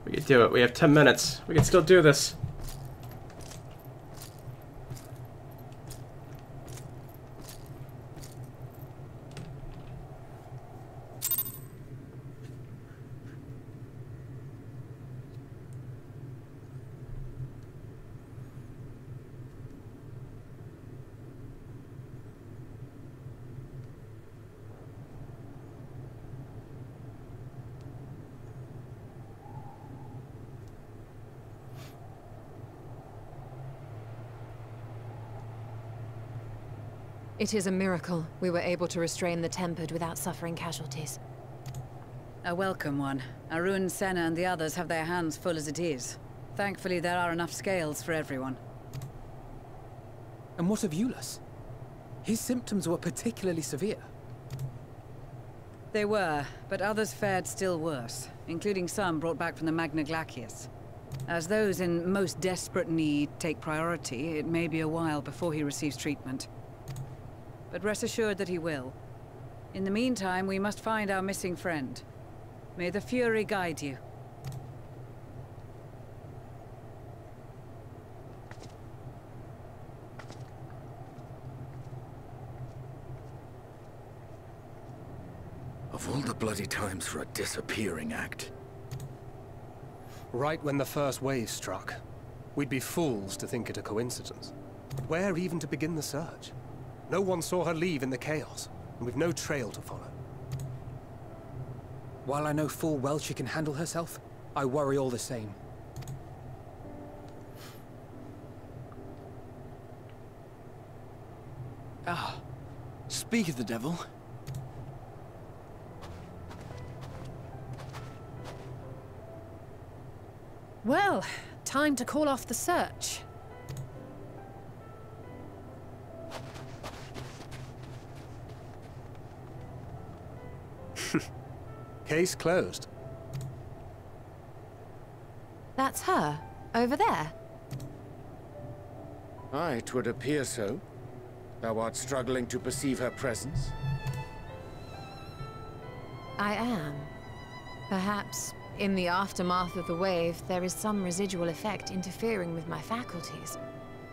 We can do it. We have 10 minutes. We can still do this. It is a miracle we were able to restrain the Tempered without suffering casualties. A welcome one. Arun, Senna and the others have their hands full as it is. Thankfully, there are enough scales for everyone. And what of Eulus? His symptoms were particularly severe. They were, but others fared still worse, including some brought back from the Magna Glacius. As those in most desperate need take priority, it may be a while before he receives treatment. But rest assured that he will. In the meantime, we must find our missing friend. May the Fury guide you. Of all the bloody times for a disappearing act. Right when the first wave struck. We'd be fools to think it a coincidence. But where even to begin the search? No one saw her leave in the chaos, and we've no trail to follow. While I know full well she can handle herself, I worry all the same. Ah, speak of the devil. Well, time to call off the search. Case closed. That's her, over there. Aye, 'twould appear so. Thou art struggling to perceive her presence? I am. Perhaps, in the aftermath of the wave, there is some residual effect interfering with my faculties.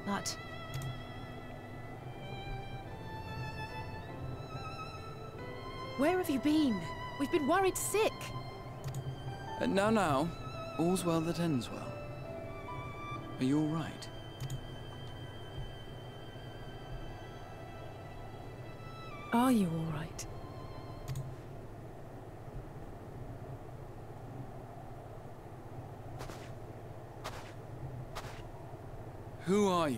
But... Where have you been? We've been worried sick. Now, all's well that ends well. Are you all right? Are you all right? Who are you?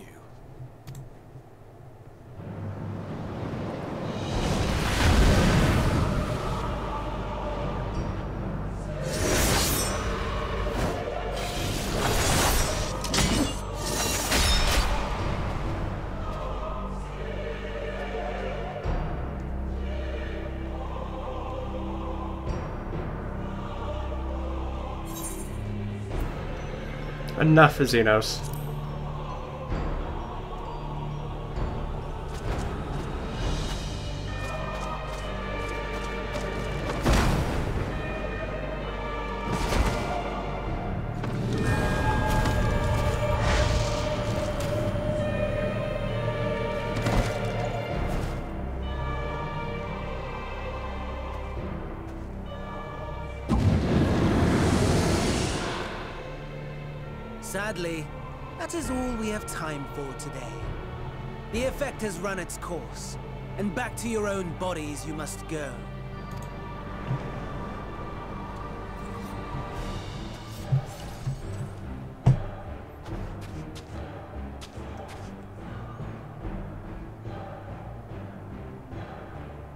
Enough, Xenos. Sadly, that is all we have time for today. The effect has run its course, and back to your own bodies you must go.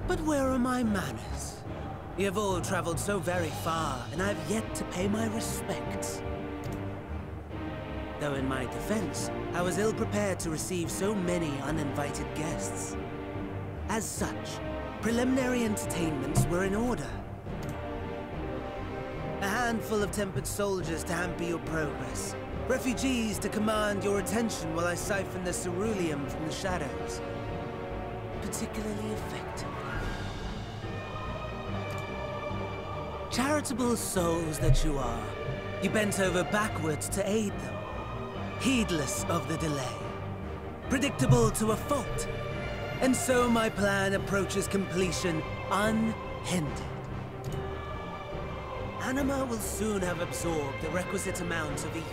But where are my manners? You have all traveled so very far, and I have yet to pay my respects. Though in my defense, I was ill-prepared to receive so many uninvited guests. As such, preliminary entertainments were in order. A handful of tempered soldiers to hamper your progress. Refugees to command your attention while I siphon the ceruleum from the shadows. Particularly effective. Charitable souls that you are, you bent over backwards to aid them. Heedless of the delay. Predictable to a fault. And so my plan approaches completion unhindered. Anima will soon have absorbed the requisite amount of ether.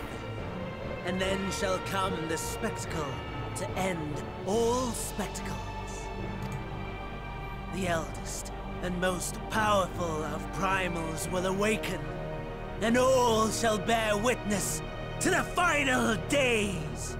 And then shall come the spectacle to end all spectacles. The eldest and most powerful of primals will awaken, and all shall bear witness to the final days!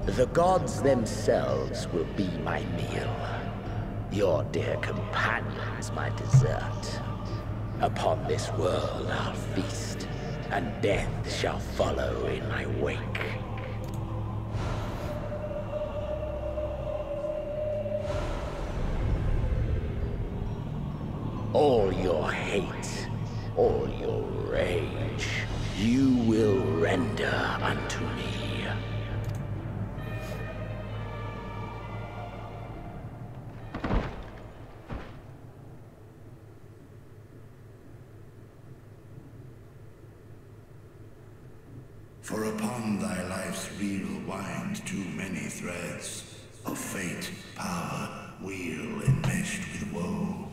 The gods themselves will be my meal. Your dear companions my dessert. Upon this world I'll feast, and death shall follow in my wake. All your hate, all your rage, you will render unto me. For upon thy life's reel wind too many threads of fate, power, weal enmeshed with woe.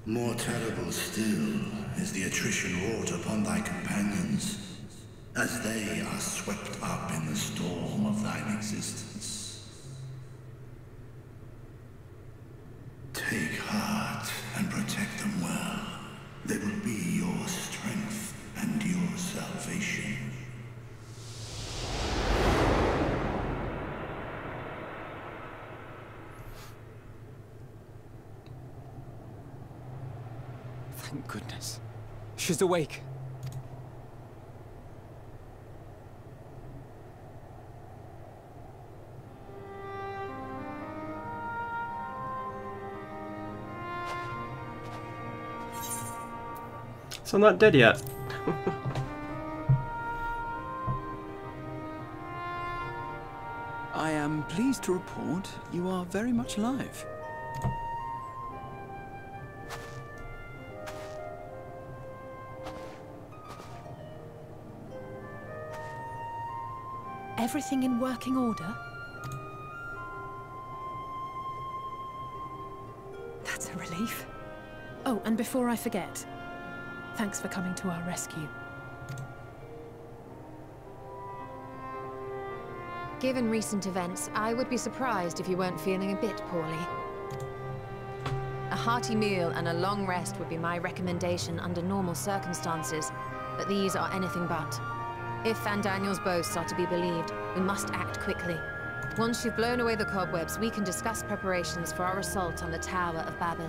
More terrible still is the attrition wrought upon thy companions, as they are swept up in the storm of thine existence. Take heart and protect them well. They will be your strength and your salvation. Thank goodness. She's awake. So I'm not dead yet. I am pleased to report you are very much alive. Everything in working order? That's a relief. Oh, and before I forget, thanks for coming to our rescue. Given recent events, I would be surprised if you weren't feeling a bit poorly. A hearty meal and a long rest would be my recommendation under normal circumstances, but these are anything but. If Van Daniel's boasts are to be believed, we must act quickly. Once you've blown away the cobwebs, we can discuss preparations for our assault on the Tower of Babel.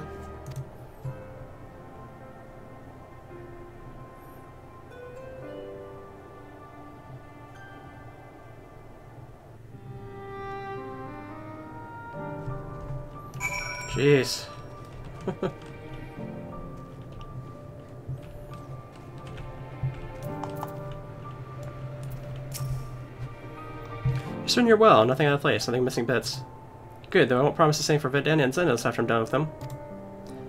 Jeez. You're certain you're well, nothing out of place, nothing missing bits. Good, though I won't promise the same for Vidania and Xenos after I'm done with them.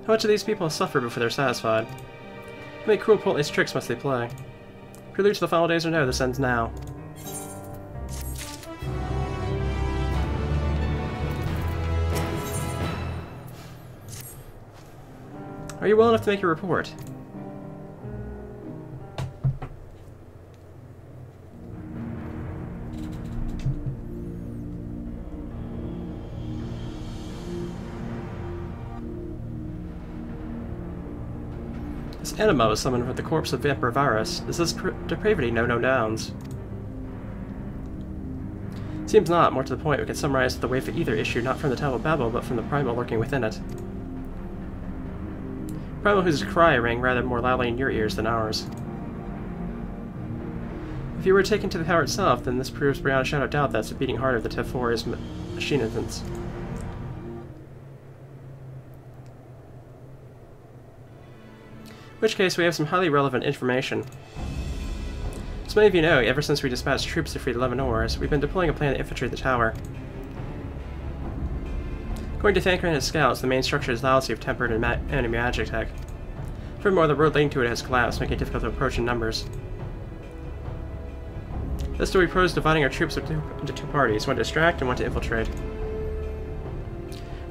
How much do these people suffer before they're satisfied? How many cruel pointless tricks must they play? Prelude to the final days or no, this ends now. Are you well enough to make your report? This enema was summoned with the corpse of Emperor Varus. This is depravity, no downs. Seems not. More to the point, we can summarize the wave of either issue not from the Tower of Babel, but from the primal lurking within it. Primal whose cry rang rather more loudly in your ears than ours. If you were taken to the tower itself, then this proves beyond a shadow of doubt that's the beating heart of the Tephora's machinistants. In which case, we have some highly relevant information. As many of you know, ever since we dispatched troops to free the Levanors, we've been deploying a plan to infiltrate the tower. According to Thanker and his scouts, the main structure is lousy of tempered and enemy magic tech. Furthermore, the road leading to it has collapsed, making it difficult to approach in numbers. Thus do we propose dividing our troops into two parties, one to distract and one to infiltrate.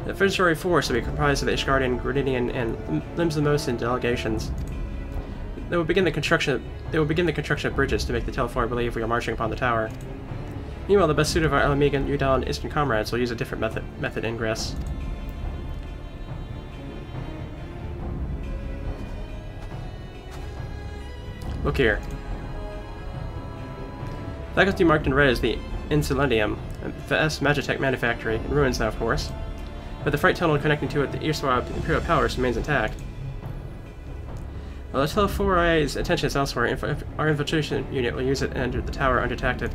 The infiltratory force will be comprised of the Ishgardian, Gridinian, and Limbs of Mosin delegations. They will begin the construction of bridges to make the Telephore believe we are marching upon the tower. Meanwhile, the best suit of our Elamigan, Udal, and Eastern comrades will use a different method ingress. Look here. Faculty marked in red is the Insulendium, the S Magitech manufactory, in ruins now, of course. But the freight tunnel connecting to it, the erstwhile Imperial Powers, remains intact. While the Telephore's attention is elsewhere, our infiltration unit will use it and enter the tower undetected.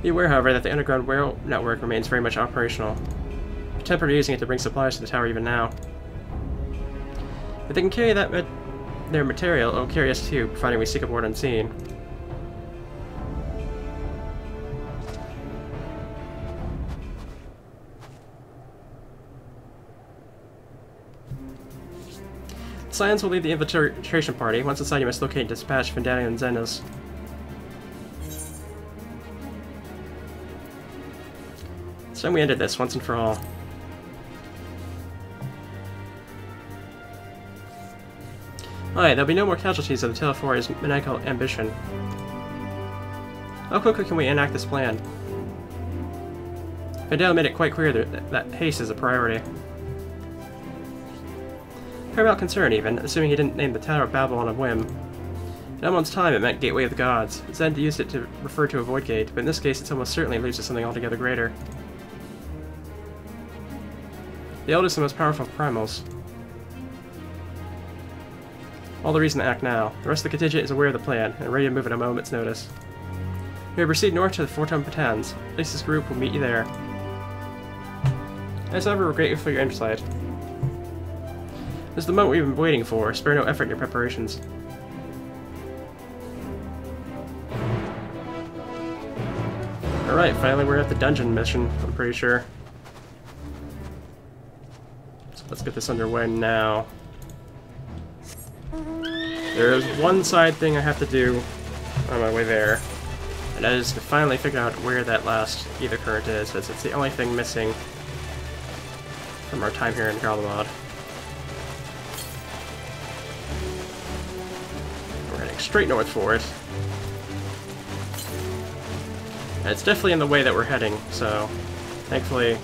Be aware, however, that the underground rail network remains very much operational. We're temporarily using it to bring supplies to the tower even now. If they can carry their material, it will carry us too, providing we seek aboard unseen. Scions will lead the infiltration party. Once inside, you must locate and dispatch Vidania and Xenos. It's time we ended this, once and for all. Alright, there'll be no more casualties of the Telephore's maniacal ambition. How quickly can we enact this plan? Vidania made it quite clear that haste is a priority. Paramount concern, even, assuming he didn't name the Tower of Babel on a whim. In Elmond's time, it meant Gateway of the Gods. Zend used it to refer to a void gate, but in this case, it's almost certainly alludes to something altogether greater. The eldest and most powerful of primals. All the reason to act now. The rest of the contingent is aware of the plan, and ready to move at a moment's notice. We will proceed north to the Fortum Patans. Lisa's group will meet you there. As ever, we're grateful for your insight. This is the moment we've been waiting for. Spare no effort in your preparations. Alright, finally we're at the dungeon mission, I'm pretty sure. So let's get this underway now. There is one side thing I have to do on my way there, and that is to finally figure out where that last Ether Current is, as it's the only thing missing from our time here in Garlemald. We're heading straight north for it. And it's definitely in the way that we're heading, so thankfully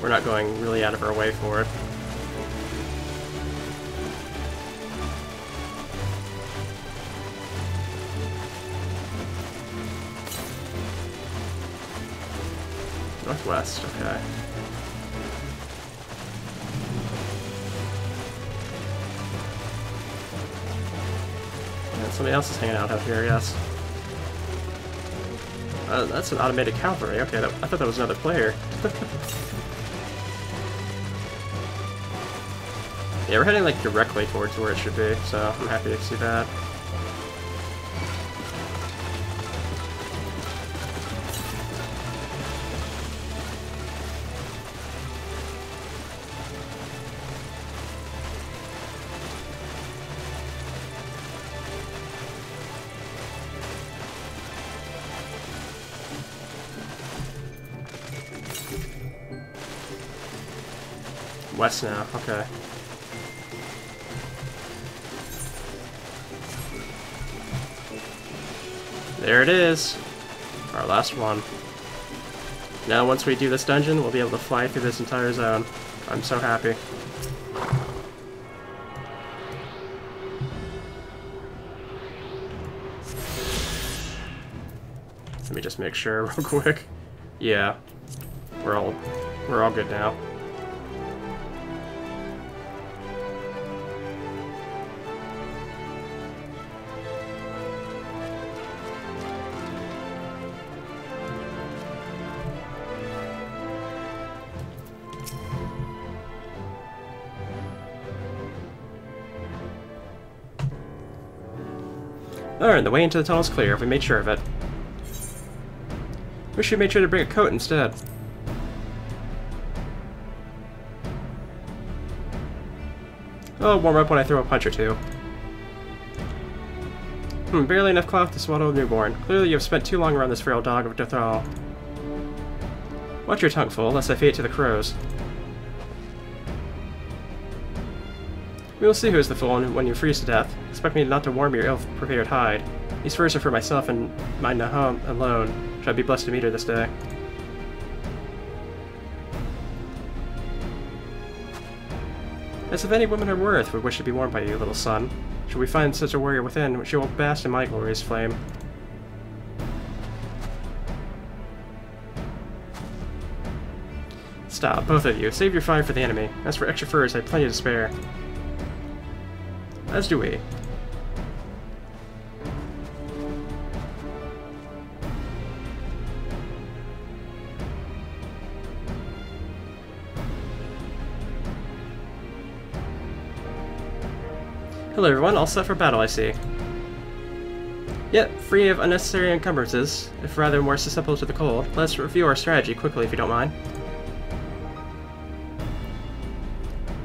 we're not going really out of our way for it. Northwest, okay. And somebody else is hanging out here, I guess. That's an automated cavalry. Okay, I thought that was another player. Yeah, we're heading like directly towards where it should be, so I'm happy to see that. West now, okay. There it is! Our last one. Now once we do this dungeon, we'll be able to fly through this entire zone. I'm so happy. Let me just make sure real quick. Yeah. We're all good now. Alright, the way into the tunnel's clear, if we made sure of it. Wish we made sure to bring a coat instead. Oh, warm up when I throw a punch or two. Barely enough cloth to swaddle a newborn. Clearly you have spent too long around this frail dog of Dethal. Watch your tongue full, lest I feed it to the crows. We will see who is the fool when you freeze to death. Expect me not to warm your ill-prepared hide. These furs are for myself and my Nahum alone. Shall I be blessed to meet her this day. As if any woman of worth would wish to be warmed by you, little son. Should we find such a warrior within, she will bask in my glorious flame. Stop, both of you. Save your fire for the enemy. As for extra furs, I have plenty to spare. As do we. Hello everyone, all set for battle, I see. Yep, free of unnecessary encumbrances, if rather more susceptible to the cold. Let's review our strategy quickly if you don't mind.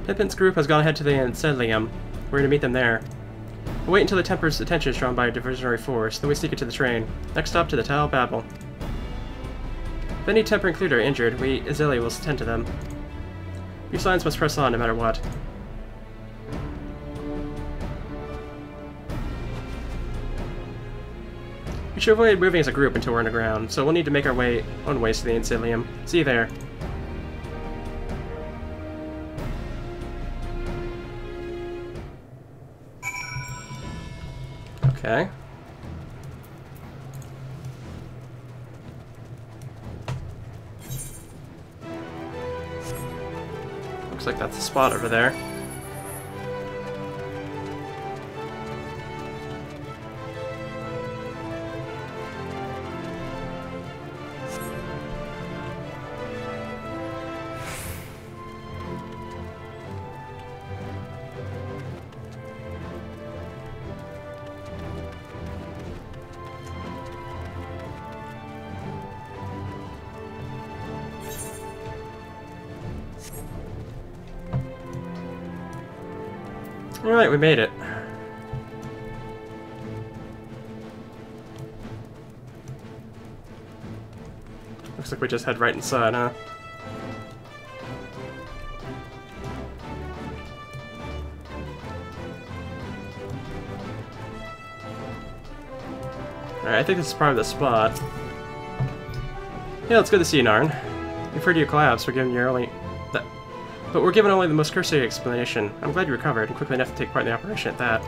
Pippin's group has gone ahead to the Ensedlium. We're going to meet them there. We'll wait until the Temper's attention is drawn by a diversionary force, then we sneak into the train. Next stop to the Tal Babel. If any Temper included are injured, we, Azili, will tend to them. Your signs must press on no matter what. We should avoid moving as a group until we're underground, so we'll need to make our own ways to the Ensedlium. See you there. Okay. Looks like that's a spot over there. Alright, we made it. Looks like we just head right inside, huh? Alright, I think this is probably the spot. Yeah, it's good to see you, Narn. We've heard you collapse, we're given your only... But we're given only the most cursory explanation. I'm glad you recovered, and quickly enough to take part in the operation at that.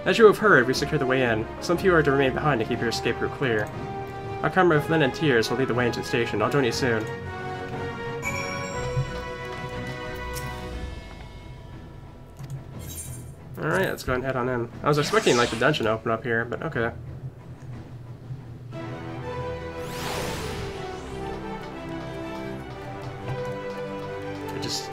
As you have heard, we secured the way in. Some few are to remain behind to keep your escape route clear. Our comrade Flynn and Tears will lead the way into the station. I'll join you soon. Alright, let's go ahead and head on in. I was expecting like the dungeon to open up here, but okay. I just...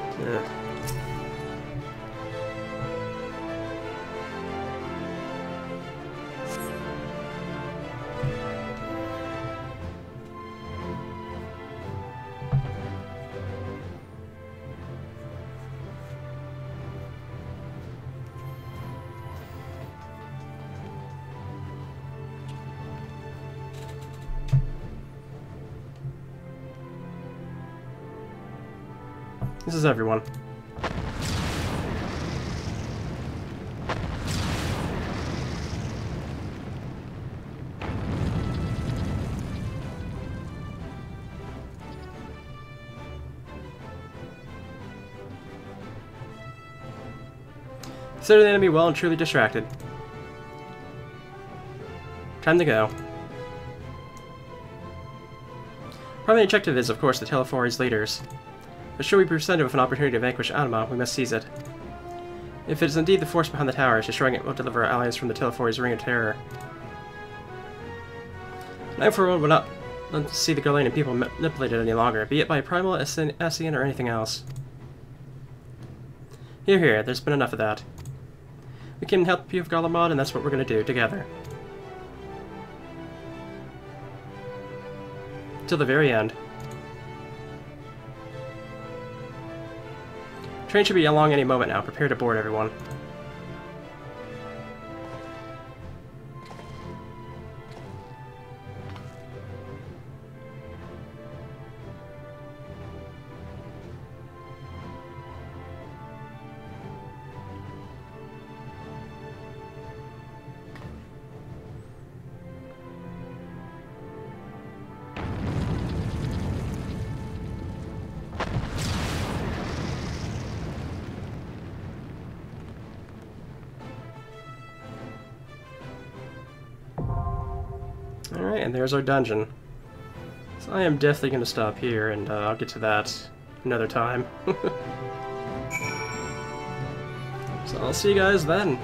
This is everyone. Consider the enemy well and truly distracted. Time to go. Primary objective is, of course, the Telefori's leaders. But should we be presented with an opportunity to vanquish Anima, we must seize it. If it is indeed the force behind the towers, destroying it will deliver our allies from the Telefori's ring of terror. I for one will not let see the Garlean people manipulated any longer, be it by Primal, Essien, or anything else. Here, there's been enough of that. We came to help you with Garlemald, and that's what we're going to do, together. Till the very end. Train should be along any moment now. Prepare to board, everyone. Alright, and there's our dungeon. So I am definitely going to stop here, and I'll get to that another time. So I'll see you guys then.